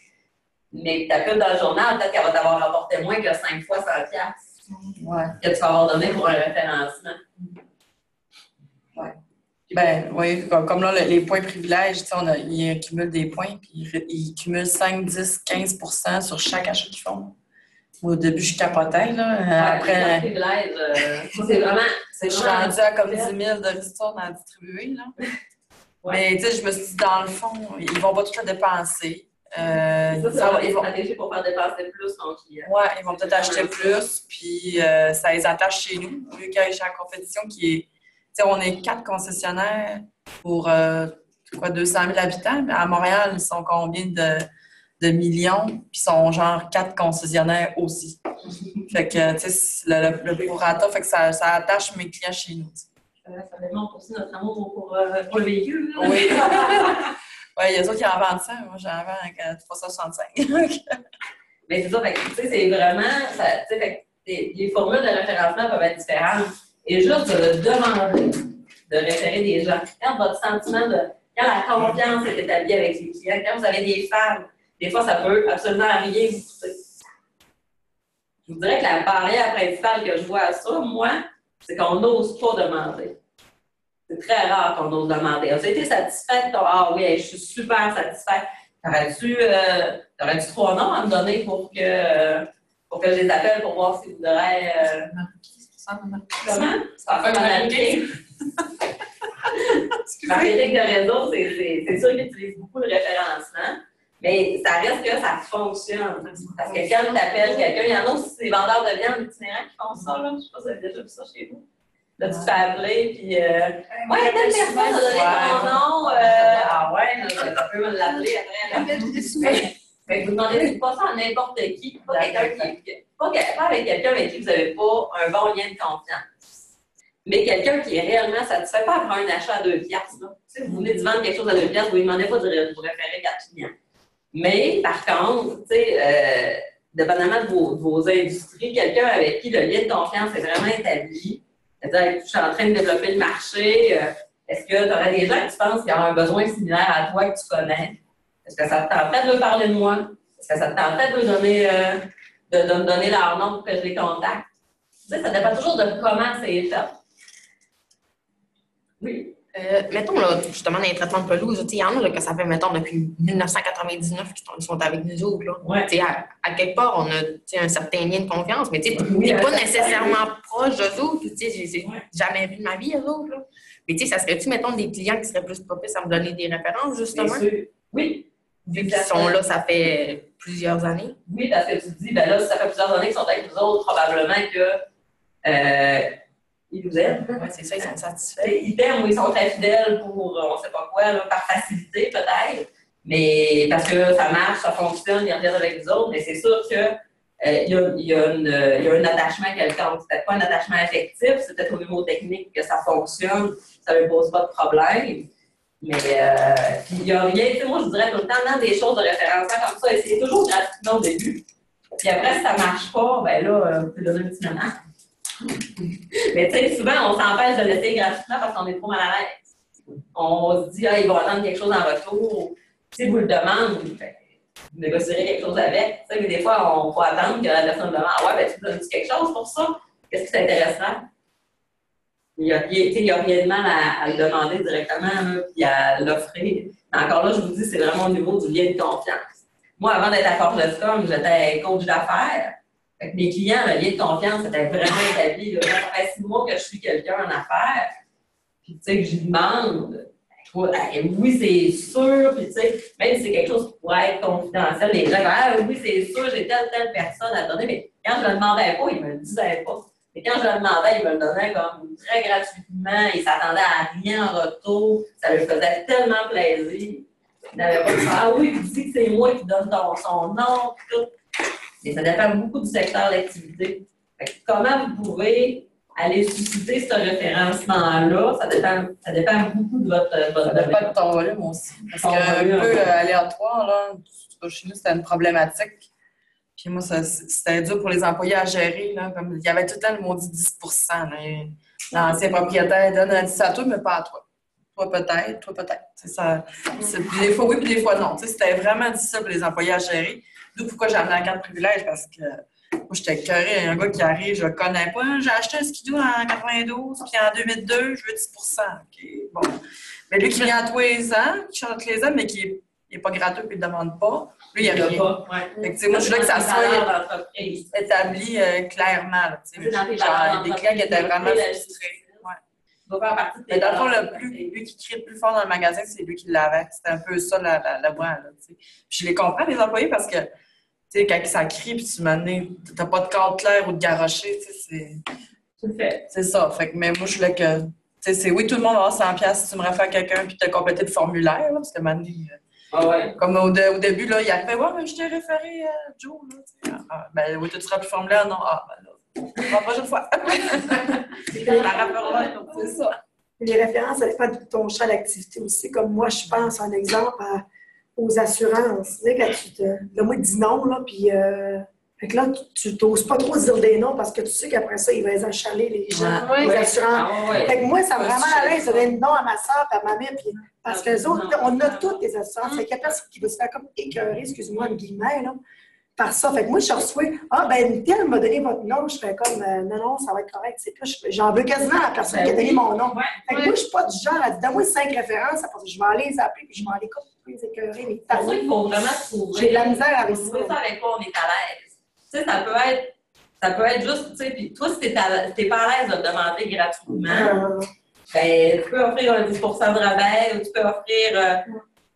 Mais ta pub dans le journal, peut-être qu'elle va t'avoir rapporté moins que 5 fois 100 $ Ouais. que tu vas avoir donné pour un référencement. Ouais. Ben oui, comme là, les points privilèges, tu sais, ils cumulent des points, puis ils cumulent 5, 10, 15 % sur chaque achat qu'ils font. Au début, je capotais, là. Après, Privilège, c'est vraiment. je suis rendue à comme 10 000 de ristournes à distribuer, là. Ouais. Mais tu sais, je me suis dit, dans le fond, ils vont pas tout le dépenser. Ça, c'est ils une vont, stratégie pour faire dépenser plus ton client. ouais, ils vont peut-être acheter plus, puis ça les attache chez nous, au lieu qu'ils aillent chez la compétition qui est. Tu sais, on est 4 concessionnaires pour 200 000 habitants, mais à Montréal, ils sont combien de millions, puis ils sont genre 4 concessionnaires aussi. Fait que, tu sais, le prorata, fait que ça attache mes clients chez nous. Ça démontre aussi notre amour pour le véhicule. Oui. Oui, il y a d'autres qui en vendent ça, moi j'en vends à 365. Mais c'est ça, fait que, tu sais, c'est vraiment. Ça, tu sais, fait que les formules de référencement peuvent être différentes. Et juste de demander de référer des gens. Quand votre sentiment quand la confiance est établie avec les clients, quand vous avez des femmes, des fois, ça peut absolument rien vous coûter. Je vous dirais que la barrière principale que je vois à ça, moi, c'est qu'on n'ose pas demander. C'est très rare qu'on ose demander. As-tu été satisfaite? Ah oui, je suis super satisfaite. T'aurais-tu 3 noms à me donner pour que je les appelle pour voir s'ils voudraient. Comment? Ça fait marketing. Marketing de réseau, c'est sûr qu'ils utilisent beaucoup le référencement, mais ça reste que ça fonctionne. Parce que quand tu appelles quelqu'un, il y en a aussi des vendeurs de viande itinérants qui font ça. Là. Je ne sais pas si vous avez déjà vu ça chez vous. Là, tu te fais appeler, puis ouais, telle personne a donné ton nom. Ah ouais, ça peut me l'appeler après. Fait que vous demandez pas ça à n'importe qui, pas avec quelqu'un avec qui vous n'avez pas un bon lien de confiance. Mais quelqu'un qui est réellement satisfait, pas après un achat à 2 $. Si vous voulez vendre quelque chose à 2 $, vous ne demandez pas de vous référer 4 clients. Mais par contre, dépendamment de vos industries, quelqu'un avec qui le lien de confiance est vraiment établi, c'est-à-dire que je suis en train de développer le marché, est-ce que tu aurais des gens qui pensent qu'ils ont un besoin similaire à toi que tu connais? Est-ce que ça te tenterait de me parler de moi? Est-ce que ça te tenterait de me donner leur nom pour que je les contacte? Tu sais, ça dépend toujours de comment c'est fait. Oui. Mettons, là, justement, dans les traitements de pelouse, il y en a là, que ça fait, mettons, depuis 1999 qu'ils sont avec nous autres. Là. Ouais. À quelque part, on a un certain lien de confiance, mais tu n'es pas nécessairement proche d'eux autres. J'ai jamais vu de ma vie, eux autres. Là. Mais ça serait-tu, mettons, des clients qui seraient plus propices à me donner des références, justement? Oui. Vu qu'ils sont là, ça fait plusieurs années. Oui, parce que tu te dis, ben là, ça fait plusieurs années qu'ils sont avec nous autres, probablement que ils nous aiment. Oui, c'est ça, ils sont satisfaits. Ils t'aiment ou ils sont très fidèles pour on ne sait pas quoi, là, par facilité peut-être, mais parce que ça marche, ça fonctionne, ils reviennent avec nous autres, mais c'est sûr que il y a un attachement quelconque. C'est peut-être pas un attachement affectif, c'est peut-être au niveau technique que ça fonctionne, ça ne pose pas de problème. Mais puis il n'y a rien, tu sais, moi je dirais tout le temps, dans des choses de référencement comme ça, essayez toujours gratuitement au début. Puis après, si ça ne marche pas, ben là, vous pouvez donner un petit moment. Mais tu sais, souvent, on s'empêche de l'essayer gratuitement parce qu'on est trop mal à l'aise. On se dit, ah, ils vont attendre quelque chose en retour. Si vous le demandez, vous négocierez quelque chose avec. Tu sais, mais des fois, on faut attendre que la personne demande, ah ouais, ben tu me donnes quelque chose pour ça? Qu'est-ce qui t'intéresserait? Il n'y a rien de mal à le demander directement, là, puis à l'offrir. Mais encore là, je vous dis, c'est vraiment au niveau du lien de confiance. Moi, avant d'être à Forgescom, j'étais coach d'affaires. Mes clients, le lien de confiance était vraiment établi. Ça fait 6 mois que je suis quelqu'un en affaires. Puis, tu sais, que je lui demande, oui, c'est sûr. Puis, tu sais, même si c'est quelque chose qui pourrait être confidentiel, les gens disent, oui, c'est sûr, j'ai telle personne à donner. Mais quand je ne le demandais pas, ils ne me le disaient pas. Et quand je le demandais, il me le donnait comme très gratuitement. Il ne s'attendait à rien en retour. Ça lui faisait tellement plaisir. Il n'avait pas dit, ah oui, tu dis que c'est moi qui donne son nom, tout. Et ça dépend beaucoup du secteur d'activité. Comment vous pouvez aller susciter ce référencement-là? Ça dépend beaucoup de votre Ça dépend de ton volume aussi. Parce qu'un peu aléatoire, là, chez nous, c'était une problématique. Puis moi, c'était dur pour les employés à gérer. Là, comme, il y avait tout le temps le maudit 10 %. L'ancien propriétaire donne un 10 à toi, mais pas à toi. Toi peut-être, toi peut-être. Des fois oui, puis des fois non. C'était vraiment difficile pour les employés à gérer. D'où pourquoi j'ai amené la carte privilège, parce que moi, j'étais écœurée. Un gars qui arrive, je le connais pas. J'ai acheté un skidoo en 92, puis en 2002, je veux 10 OK, bon. Mais lui qui vient à tous les ans, qui change tous les ans, mais qui n'est pas gratuit et ne demande pas, lui, il n'y a rien. Fait que, moi, je veux que ça soit établi clairement. Genre, des clients qui étaient vraiment frustrés. Mais dans le fond, lui qui crie le plus fort dans le magasin, c'est lui qui l'avait. C'était un peu ça, la voix. Puis je les comprends, les employés, parce que quand ça crie, puis tu n'as pas de cadre clair ou de garocher, c'est ça. Fait que, mais moi, je voulais que. C'est oui, tout le monde va avoir 100$ si tu me réfères à quelqu'un, puis tu as complété le formulaire, là, parce que maintenant, comme au début, là, il a fait, ouais, mais je t'ai référé à Joe. Là, ben oui, tu seras plus formulaire, non? Ah, ben là. La prochaine fois. C'est ça. Les références, ça dépend de ton champ d'activité aussi. Comme moi, je pense, un exemple, aux assurances. Tu sais, quand le mot dit non, là, puis fait que là, tu n'oses pas trop dire des noms parce que tu sais qu'après ça, il va les achaler, les gens, les assurances. Fait que moi, ça me vraiment à l'aise de donner non à ma soeur et à ma mère, puis parce que les autres, on a toutes des assurances. Fait qu'il n'y a personne qui va se faire comme écœurer, excuse-moi, en guillemets, là. Par ça. Fait que moi, je reçois, ben, tel m'a donné votre nom. Je fais comme, non, ça va être correct. J'en veux quasiment à la personne qui a donné mon nom. Fait que moi, je ne suis pas du genre à dire, donne-moi 5 références, après, je vais aller les appeler, puis je vais aller comme les écœurer, les taper. C'est ça qu'il faut vraiment trouver. J'ai de la misère avec ça. Trouver ça avec quoi on est à l'aise. Tu sais, ça peut être juste, tu sais, puis toi, si tu n'es pas à l'aise de le demander gratuitement, ben, tu peux offrir un 10 % de rabais, ou tu peux offrir.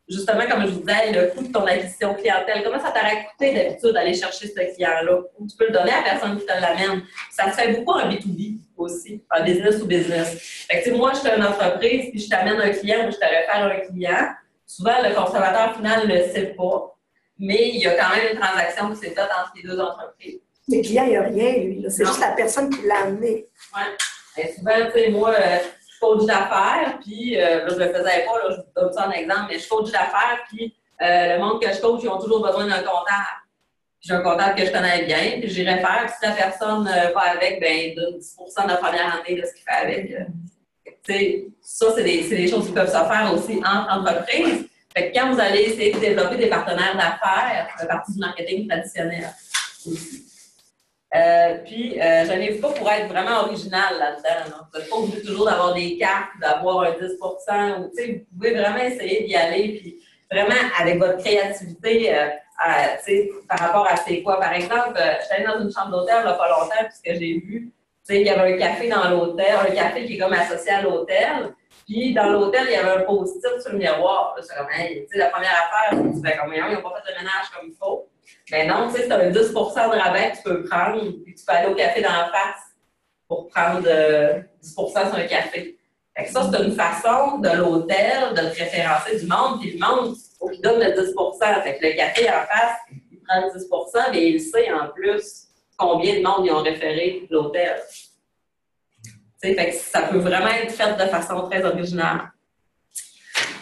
Justement, comme je vous disais, le coût de ton acquisition clientèle, comment ça t'aurait coûté d'habitude d'aller chercher ce client-là? Tu peux le donner à la personne qui te l'amène. Ça se fait beaucoup en B2B aussi, en business to business. Fait que, moi, je suis une entreprise, puis je t'amène un client ou je te réfère un client. Souvent, le consommateur final ne le sait pas, mais il y a quand même une transaction qui s'est faite entre les deux entreprises. Le client, il n'y a rien, lui. C'est juste la personne qui l'a amené. Oui. Souvent, tu sais, moi, je coach d'affaires, puis là, je ne le faisais pas, là, je vous donne ça en exemple, mais je coach d'affaires, puis le monde que je coach, ils ont toujours besoin d'un comptable. Puis j'ai un comptable que je connais bien, puis j'y réfère, puis si la personne va avec, ben, de 10 % de la première année de ce qu'il fait avec. Ça, c'est des choses qui peuvent se faire aussi entre entreprises. Fait que quand vous allez essayer de développer des partenaires d'affaires, ça fait partie du marketing traditionnel aussi. Puis, je n'ai pas pour être vraiment original là-dedans. Vous n'êtes pas obligé toujours d'avoir des cartes, d'avoir un 10 % ou, vous pouvez vraiment essayer d'y aller, puis vraiment avec votre créativité par rapport à c'est quoi. Par exemple, j'étais allée dans une chambre d'hôtel il n'y a pas longtemps, puisque j'ai vu, il y avait un café dans l'hôtel, un café qui est comme associé à l'hôtel. Puis, dans l'hôtel, il y avait un post-it sur le miroir. C'est comme, hey, la première affaire, tu fais comme, ils n'ont pas fait le ménage comme il faut. Mais non, tu sais, c'est un 10 % de rabais que tu peux prendre, puis tu peux aller au café dans la face pour prendre 10 % sur un café. Fait que ça, c'est une façon de l'hôtel de te référencer du monde, puis le monde, il faut qu'il donne le 10 %. Fait que le café en face, il prend 10 % mais il sait en plus combien de monde ils ont référé de l'hôtel. Fait que ça peut vraiment être fait de façon très originale.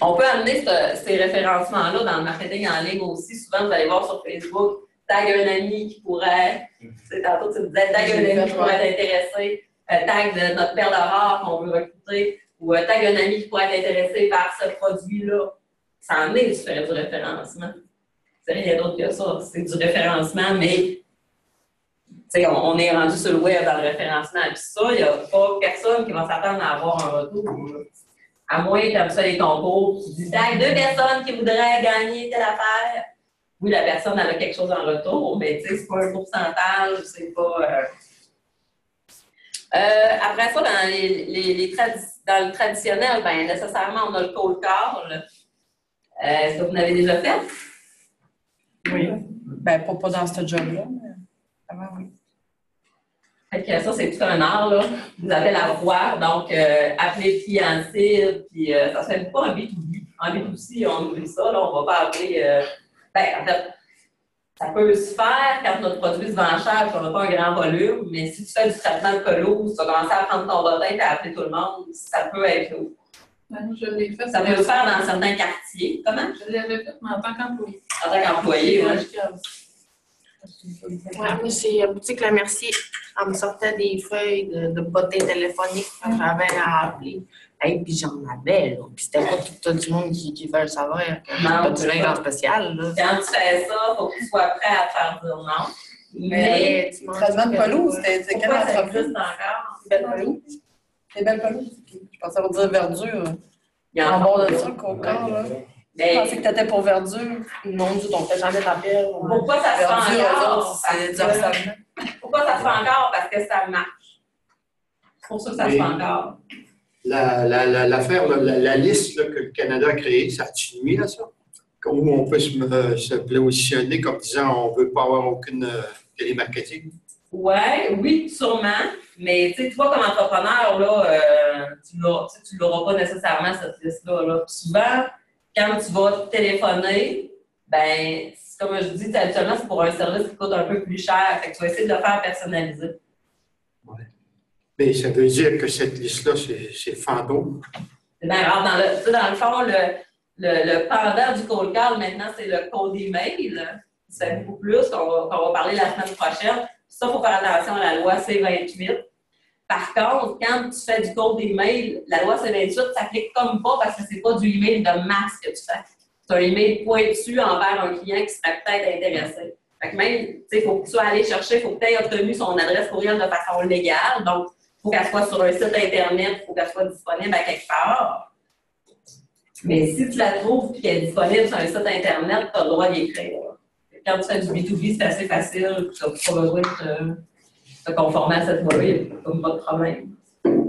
On peut amener ces référencements-là dans le marketing en ligne aussi. Souvent, vous allez voir sur Facebook, tag un ami qui pourrait, tantôt tu me disais, tag un ami qui pourrait t'intéresser, tag de notre perle rare qu'on veut recruter, ou tag un ami qui pourrait être intéressé par ce produit-là. Ça en est du référencement. C'est rien d'autre que ça. C'est du référencement, mais on est rendu sur le web dans le référencement. Puis ça, il n'y a pas personne qui va s'attendre à avoir un retour. À moins que comme ça les concours qui disent tag 2 personnes qui voudraient gagner telle affaire. Oui, la personne elle a quelque chose en retour, mais c'est pas un pourcentage, c'est pas. Après ça, dans dans le traditionnel, ben nécessairement, on a le cold call. Est-ce que vous l'avez déjà fait? Oui. Ben, pas dans ce job-là, mais avant, oui. Fait que ça, c'est tout un art, là. Vous avez la voix, donc appeler le client cible, puis ça ne fait pas un B2B. En B2C, on oublie ça, là, on ne va pas appeler. En fait, ça peut se faire quand notre produit se vend cher et qu'on n'a pas un grand volume, mais si tu fais du traitement de pelouse, tu vas commencer à prendre ton bottin et à appeler tout le monde, ça peut être lourd. Je l'ai fait. Ça peut se faire dans certains quartiers. Comment? Je l'avais fait, mais en tant qu'employé. En tant qu'employé, oui. Ouais, moi, c'est la boutique La Mercier. Elle me sortait des feuilles de bottins téléphoniques quand j'avais à appeler. Et puis j'en avais, là. Puis c'était pas tout du monde qui veut le savoir. Pas du linge en spécial, là. Quand tu fais ça, il faut que tu sois prêt à te faire dire non. Mais Traitement de pelouse, c'était quelle pourquoi ça entreprise? existe encore? Belle pelouse. C'est belle pelouse. Je pensais vous dire verdure. Il y a En bord de encore ça, qu'au corps, là. Je Mais pensais que t'étais pour verdure. Non, du tout, on fait jamais d'appel. pourquoi ça se fait Verdure, eux encore? autres, c'est du harcèlement. Pourquoi ça se fait encore? Parce que ça marche. C'est pour ça que ça se fait encore. L'affaire, la liste là, que le Canada a créée, ça a-tu nuit à ça? Où on peut se positionner comme disant on ne veut pas avoir aucune télémarketing? Oui, sûrement. Mais tu vois, comme entrepreneur, là, tu l'auras pas nécessairement, cette liste-là. Là. Souvent, quand tu vas téléphoner, ben, comme je dis, habituellement, c'est pour un service qui coûte un peu plus cher. Fait que tu vas essayer de le faire personnaliser. Ouais. Mais ça veut dire que cette liste-là, c'est fantôme. C'est bien rare. Dans le fond, le pendant du cold call, maintenant, c'est le code email. C'est beaucoup plus qu'on va parler la semaine prochaine. Ça, il faut faire attention à la loi C-28. Par contre, quand tu fais du code email, la loi C-28 ne s'applique comme pas parce que ce n'est pas du email de masse que tu fais. C'est un email pointu envers un client qui serait peut-être intéressé. Fait que même, il faut que tu sois allé chercher, il faut que tu aies obtenu son adresse courriel de façon légale. Donc, il faut qu'elle soit sur un site Internet, il faut qu'elle soit disponible à quelque part. Mais si tu la trouves et qu'elle est disponible sur un site Internet, tu as le droit d'y écrire. Quand tu fais du B2B, c'est assez facile. Tu n'as pas besoin de te conformer à cette loi-là. Il n'y a pas de problème.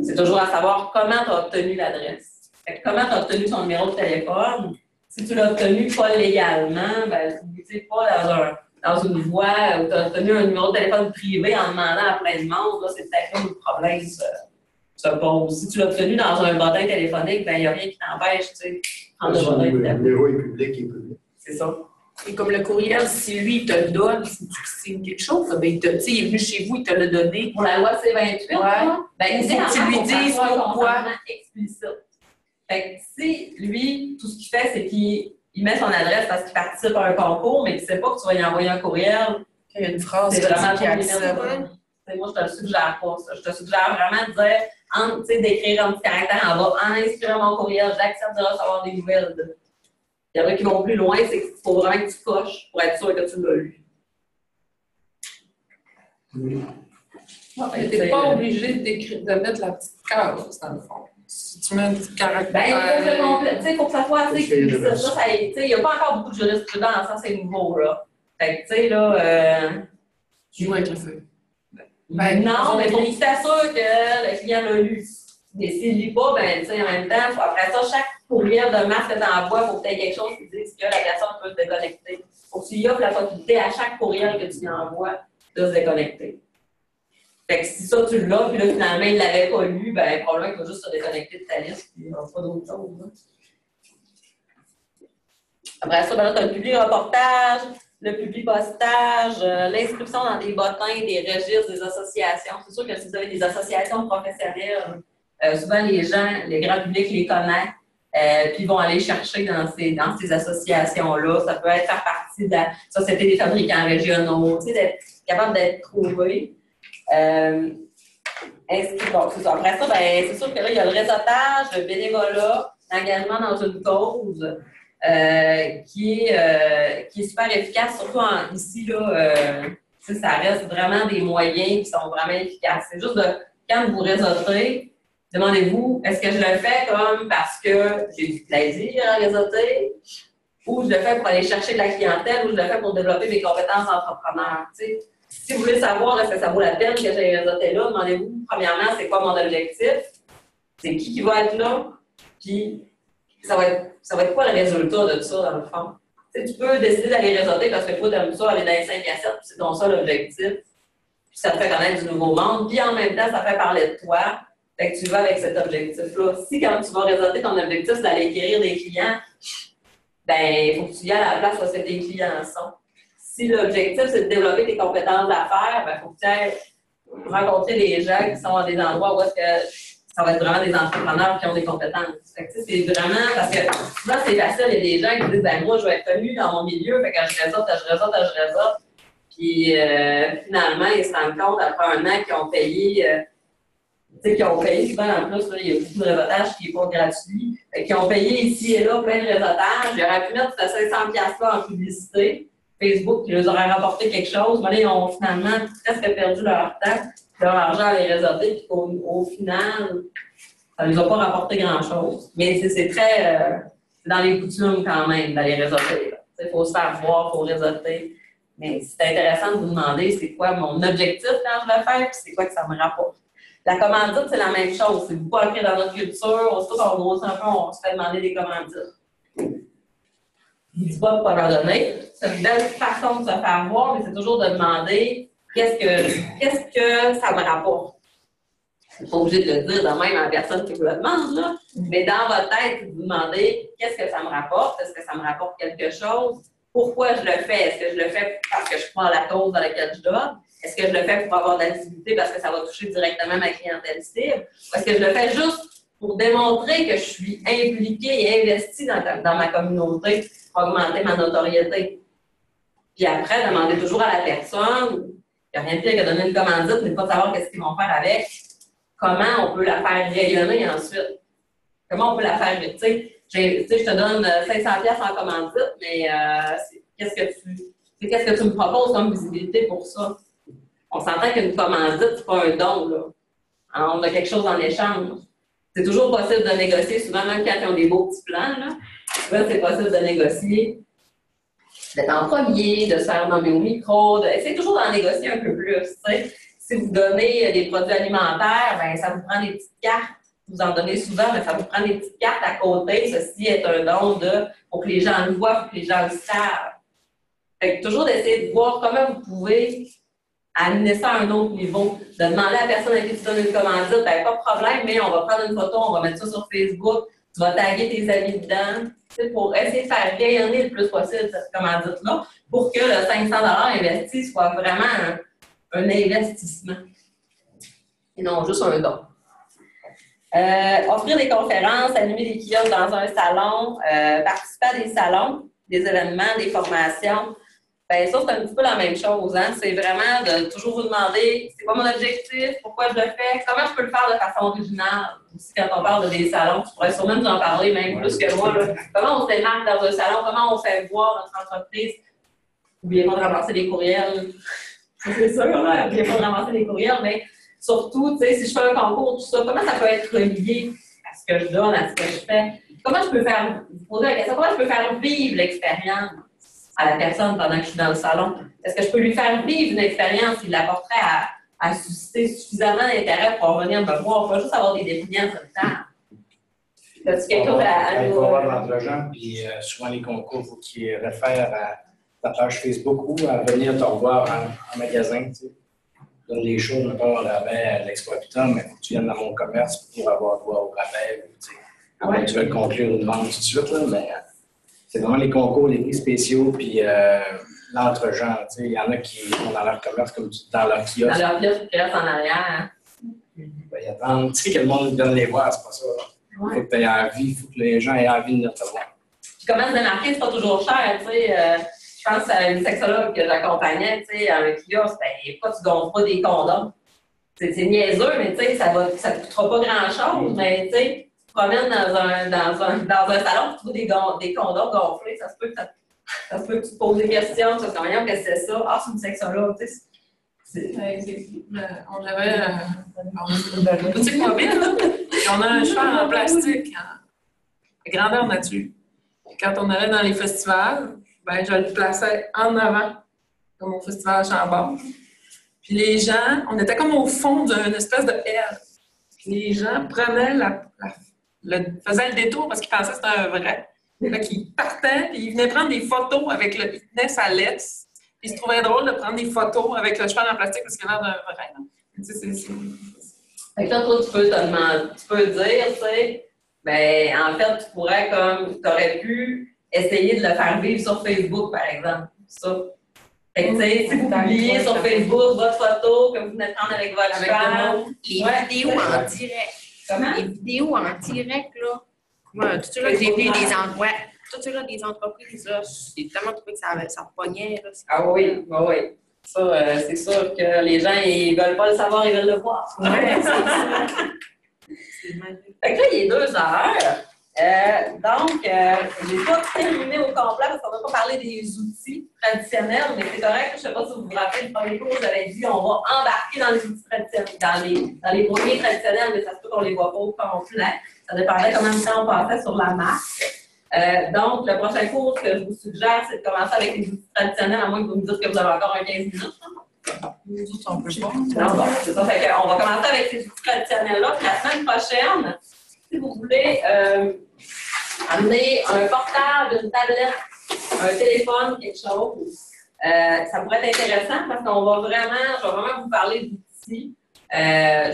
C'est toujours à savoir comment tu as obtenu l'adresse. Comment tu as obtenu son numéro de téléphone. Si tu l'as obtenu pas légalement, ben, tu n'es pas dans une voie où tu as obtenu un numéro de téléphone privé en demandant à plein de monde, là, c'est peut-être là où le problème se pose. Si tu l'as obtenu dans un bottin téléphonique, ben, il n'y a rien qui t'empêche, de prendre le bottin Le téléphonique. numéro est public, il est public. C'est ça. Et comme le courriel, si lui, il te le donne, si tu signes quelque chose, ben, il est venu chez vous, il te l'a donné. Pour la loi C-28, ben, il faut que tu lui dises pourquoi. Explicite. Fait que si lui, tout ce qu'il fait, c'est qu'il met son adresse parce qu'il participe à un concours, mais qu'il ne sait pas que tu vas lui envoyer un courriel. Il y a une phrase C'est vraiment qui accepte. Moi, je te le suggère pas, ça. Je te suggère vraiment de dire, d'écrire un petit caractère en bas, en inscrivant mon courriel, j'accepte de recevoir des nouvelles. Il y en a qui vont plus loin, c'est qu'il faut vraiment que tu coches pour être sûr que tu l'as lu. Tu n'es pas obligé de mettre la petite case, dans le fond. Si tu mets un petit caractère. Il faut que ça soit assez explicite. Il n'y a pas encore beaucoup de jurisprudence, ça c'est nouveau. Là. Fait que, tu sais, là. Joue avec le feu. Non, mais il faut que tu t'assures que le client l'a lu. Mais s'il ne lit pas, ben, tu sais, en même temps, après ça, chaque courriel de masse que tu envoies, il faut que tu aies quelque chose qui dise que la personne peut se déconnecter. Il faut que tu y offres la possibilité à chaque courriel que tu lui envoies de se déconnecter. Fait que si ça, tu l'as, puis là, finalement, il ne l'avait pas lu, ben, probablement qu'il va juste se déconnecter de ta liste, puis il n'y aura pas d'autre chose. Après ça, ben là, tu as le public reportage. le publipostage, l'inscription dans des bottins, des registres, des associations. C'est sûr que si vous avez des associations professionnelles, souvent les gens, le grand public les connaît, puis vont aller chercher dans ces associations-là. Ça peut être faire partie de la Société des fabricants régionaux, tu sais, d'être capable d'être trouvé. Bon, c'est ça. Après ça, ben, c'est sûr que là, il y a le réseautage, le bénévolat, l'engagement dans une cause qui est super efficace, surtout ici, là, ça reste vraiment des moyens qui sont vraiment efficaces. C'est juste quand vous réseautez, demandez-vous, est-ce que je le fais comme parce que j'ai du plaisir à réseauter ou je le fais pour aller chercher de la clientèle ou je le fais pour développer mes compétences d'entrepreneur, tu sais. Si vous voulez savoir est-ce que ça vaut la peine que j'aille réseauter là, demandez-vous, premièrement, c'est quoi mon objectif? C'est qui va être là? Puis, ça va être quoi le résultat de tout ça, dans le fond? Tu sais, tu peux décider d'aller réseauter parce que toi, tu aimes ça, aller dans les 5 à 7, puis c'est ton seul objectif. Puis ça te fait connaître du nouveau monde. Puis en même temps, ça fait parler de toi. Fait que tu vas avec cet objectif-là. Si quand tu vas réseauter, ton objectif, c'est d'aller acquérir des clients, ben il faut que tu y ailles à la place où tes clients sont. Si l'objectif, c'est de développer tes compétences d'affaires, ben il faut que tu ailles rencontrer des gens qui sont dans des endroits où est-ce que ça va être vraiment des entrepreneurs qui ont des compétences. Fait que, c'est vraiment, parce que souvent, c'est facile, il y a des gens qui disent, ben moi, je vais être connu dans mon milieu, fait que je réseaute. Puis finalement, ils se rendent compte, après un an, qu'ils ont payé, souvent en plus, là, il y a beaucoup de réseautage qui n'est pas gratuit, qui ont payé ici et là plein de réseautage. Ils auraient pu mettre ces 500$ là en publicité. Facebook qui leur aurait rapporté quelque chose, mais là, ils ont finalement presque perdu leur temps, leur argent à les réseauter, puis au final, ça ne les a pas rapporté grand-chose. Mais c'est très c'est dans les coutumes quand même d'aller réseauter. Il faut se faire voir, il faut réseauter. Mais c'est intéressant de vous demander c'est quoi mon objectif quand je le fais, puis c'est quoi que ça me rapporte. La commandite, c'est la même chose. C'est beaucoup ancré dans notre culture. Aussitôt qu'on grossit un peu, on se fait demander des commandites. Je ne dis pas de ne pas leur donner. C'est une belle façon de se faire voir, mais c'est toujours de demander qu'est-ce que ça me rapporte. Vous n'êtes pas obligé de le dire de même à la personne qui vous le demande, là. Mais dans votre tête, vous demandez qu'est-ce que ça me rapporte? Est-ce que ça me rapporte quelque chose? Pourquoi je le fais? Est-ce que je le fais parce que je crois à la cause dans laquelle je donne? Est-ce que je le fais pour avoir de l'activité parce que ça va toucher directement ma clientèle cible? Ou est-ce que je le fais juste pour démontrer que je suis impliquée et investie dans ma communauté pour augmenter ma notoriété? Puis après, demander toujours à la personne, il n'y a rien de pire que donner une commandite, mais pas savoir qu'est-ce qu'ils vont faire avec. Comment on peut la faire rayonner ensuite? Comment on peut la faire, tu sais, je te donne 500$ en commandite, mais qu'est-ce que tu me proposes comme visibilité pour ça? On s'entend qu'une commandite, c'est pas un don, là. Alors, on a quelque chose en échange. C'est toujours possible de négocier, souvent même quand ils ont des beaux petits plans, là. Souvent, c'est possible de négocier, d'être en premier, de se faire nommer au micro, essayez toujours d'en négocier un peu plus, tu sais. Si vous donnez des produits alimentaires, ben ça vous prend des petites cartes. Vous en donnez souvent, mais ça vous prend des petites cartes à côté. Ceci est un don pour que les gens le voient, pour que les gens le savent. Fait que toujours d'essayer de voir comment vous pouvez amener ça à un autre niveau. De demander à la personne à qui tu donnes une commandite, ben pas de problème, mais on va prendre une photo, on va mettre ça sur Facebook, tu vas taguer tes amis dedans, pour essayer de faire rayonner le plus possible cette commandite-là, pour que le 500$ investi soit vraiment un investissement et non juste un don. Offrir des conférences, animer des kiosques dans un salon, participer à des salons, des événements, des formations. Bien, ça, c'est un petit peu la même chose. Hein? C'est vraiment de toujours vous demander c'est quoi mon objectif, pourquoi je le fais, comment je peux le faire de façon originale. Aussi, quand on parle de des salons, tu pourrais sûrement nous en parler même plus que moi. Là. Comment on se démarque dans un salon, comment on fait voir notre entreprise. N'oubliez pas de ramasser les courriels. C'est sûr, n'oubliez pas de ramasser les courriels, mais surtout, tu sais, si je fais un concours, tout ça, comment ça peut être relié à ce que je donne, à ce que je fais? Comment je peux faire, vous posez la question, comment je peux faire vivre l'expérience à la personne pendant que je suis dans le salon? Est-ce que je peux lui faire vivre une expérience qui l'apporterait à susciter suffisamment d'intérêt pour venir me voir, pas juste avoir des dépliants tout le temps? As-tu quelque chose à nous... Il faut avoir de l'argent, puis souvent les concours, il faut qu'ils réfèrent à ta page Facebook ou à venir te revoir en magasin, tu sais. Donne les choses, mettons, rabais à l'Expo Habitat, mais il faut que tu viennes dans mon commerce pour avoir droit au rabais. Tu veux conclure une vente tout de suite, là, mais c'est vraiment les concours, les prix spéciaux, puis l'entre-gens. Tu sais, il y en a qui vont dans leur commerce, comme tu dis, dans leur kiosque. Dans leur pièce qui reste en arrière. Ben, ils attendent, tu sais, que le monde vienne les voir, c'est pas ça. Il faut que tu aies envie, il faut que les gens aient envie de te voir. Puis comment se démarquer, c'est pas toujours cher, tu sais. Je pense à une sexologue que j'accompagnais, tu sais, à un kiosque, ben, pourquoi tu gonfles pas des condoms? C'est niaiseux, mais tu sais, ça te coûtera pas grand-chose, mais tu sais, tu te promènes dans un salon, tu trouves des condoms gonflés, ça se peut que tu te poses des questions, tu te dis, qu'est-ce que c'est ça? Ah, c'est une sexologue, tu sais. On avait une boutique mobile, là, et on a un cheval en plastique, à grandeur nature. Et quand on allait dans les festivals, ben, je le plaçais en avant, comme au festival à Chambord. Puis les gens, on était comme au fond d'une espèce de L. Puis les gens prenaient faisaient le détour parce qu'ils pensaient que c'était un vrai. Fait qu'ils partaient, puis ils venaient prendre des photos avec ils tenaient sa laisse. Puis ils se trouvaient drôle de prendre des photos avec le cheval en plastique parce qu'il a l'air d'un vrai. Fait que là, toi, tu peux dire, tu sais, ben, en fait, tu aurais pu essayer de le faire vivre sur Facebook, par exemple. Ça. Fait que, tu sais, si vous publiez sur Facebook votre photo que vous venez de prendre avec votre cheval. Les vidéos en direct. Comment? Les vidéos en direct, là. Moi, tout cela que j'ai vu tout cela des entreprises, là, j'ai tellement trouvé que ça pognait. Là, ah oui, oui. Ça, c'est sûr que les gens, ils veulent pas le savoir, ils veulent le voir. Ouais, c'est ça. C'est magique. Fait que là, il est 2 heures. Donc, je n'ai pas terminé au complet parce qu'on n'a pas parlé des outils traditionnels, mais c'est correct. Je ne sais pas si vous vous rappelez, le premier cours, j'avais dit on va embarquer dans les outils traditionnels, dans les premiers traditionnels, mais ça se peut qu'on ne les voit pas au complet. Ça dépendait combien de temps on passait sur la marque. Donc, le prochain cours, ce que je vous suggère, c'est de commencer avec les outils traditionnels, à moins que vous me dites que vous avez encore un 15 minutes. Nous autres, on peut pas. Non, bon, c'est ça. Fait qu'on va commencer avec ces outils traditionnels-là. Puis la semaine prochaine, si vous voulez amener un portable, une tablette, un téléphone, quelque chose, ça pourrait être intéressant parce qu'on va je vais vraiment vous parler d'outils. Je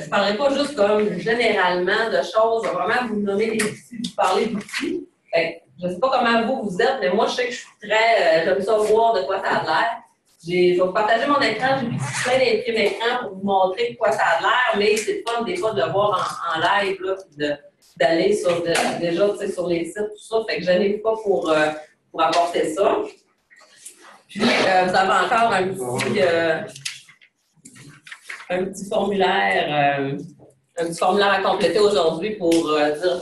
ne parlerai pas juste comme généralement de choses, je vais vraiment vous nommer des outils, vous parler d'outils. Je ne sais pas comment vous êtes, mais moi, je sais que je suis j'aime ça voir de quoi ça a l'air. Je vais vous partager mon écran, j'ai mis plein d'imprimes écran pour vous montrer de quoi ça a l'air, mais c'est fun des fois de le voir en live, là, d'aller déjà sur les sites, tout ça. Fait que je n'ai pas pour apporter ça. Puis, vous avez encore un petit formulaire à compléter aujourd'hui pour dire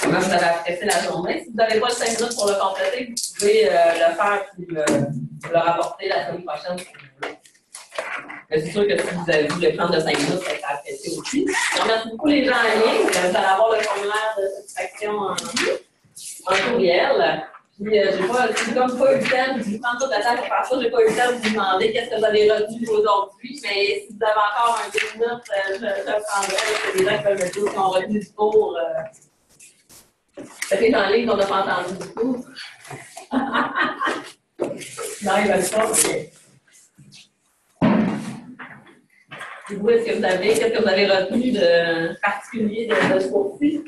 comment vous avez apprécié la journée. Si vous n'avez pas le 5 minutes pour le compléter, vous pouvez le faire puis le rapporter la semaine prochaine si vous voulez. Mais c'est sûr que si vous avez voulu prendre de 5 minutes, ça va être apprécié aussi. Je remercie beaucoup les gens en ligne. Vous allez avoir le formulaire de satisfaction en courriel. Puis, j'ai comme pas eu le temps, je vous prends tout le temps pour faire ça, j'ai pas eu le temps de vous demander qu'est-ce que vous avez retenu aujourd'hui, mais si vous avez encore un 2 minutes, je prendrai, c'est des gens qui peuvent me dire qu'ils ont retenu du cours. Peut-être en ligne qu'on n'a pas entendu du cours. Non, ils veulent pas, ok. Et vous, qu'est-ce que vous avez retenu de particulier de ce cours-ci?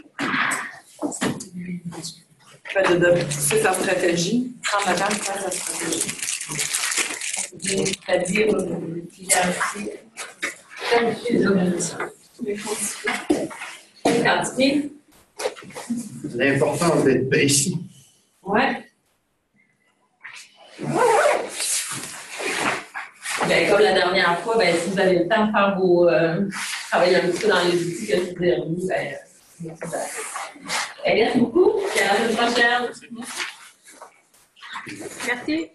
De fixer sa stratégie, prendre le temps de faire sa stratégie. C'est-à-dire, planifier les organisations. quantifier. L'important d'être précis. Ouais. Ben, comme la dernière fois, ben, si vous avez le temps de faire vos travailler un petit peu dans les outils que je vous ai remis, merci beaucoup. Et à la semaine prochaine. Merci.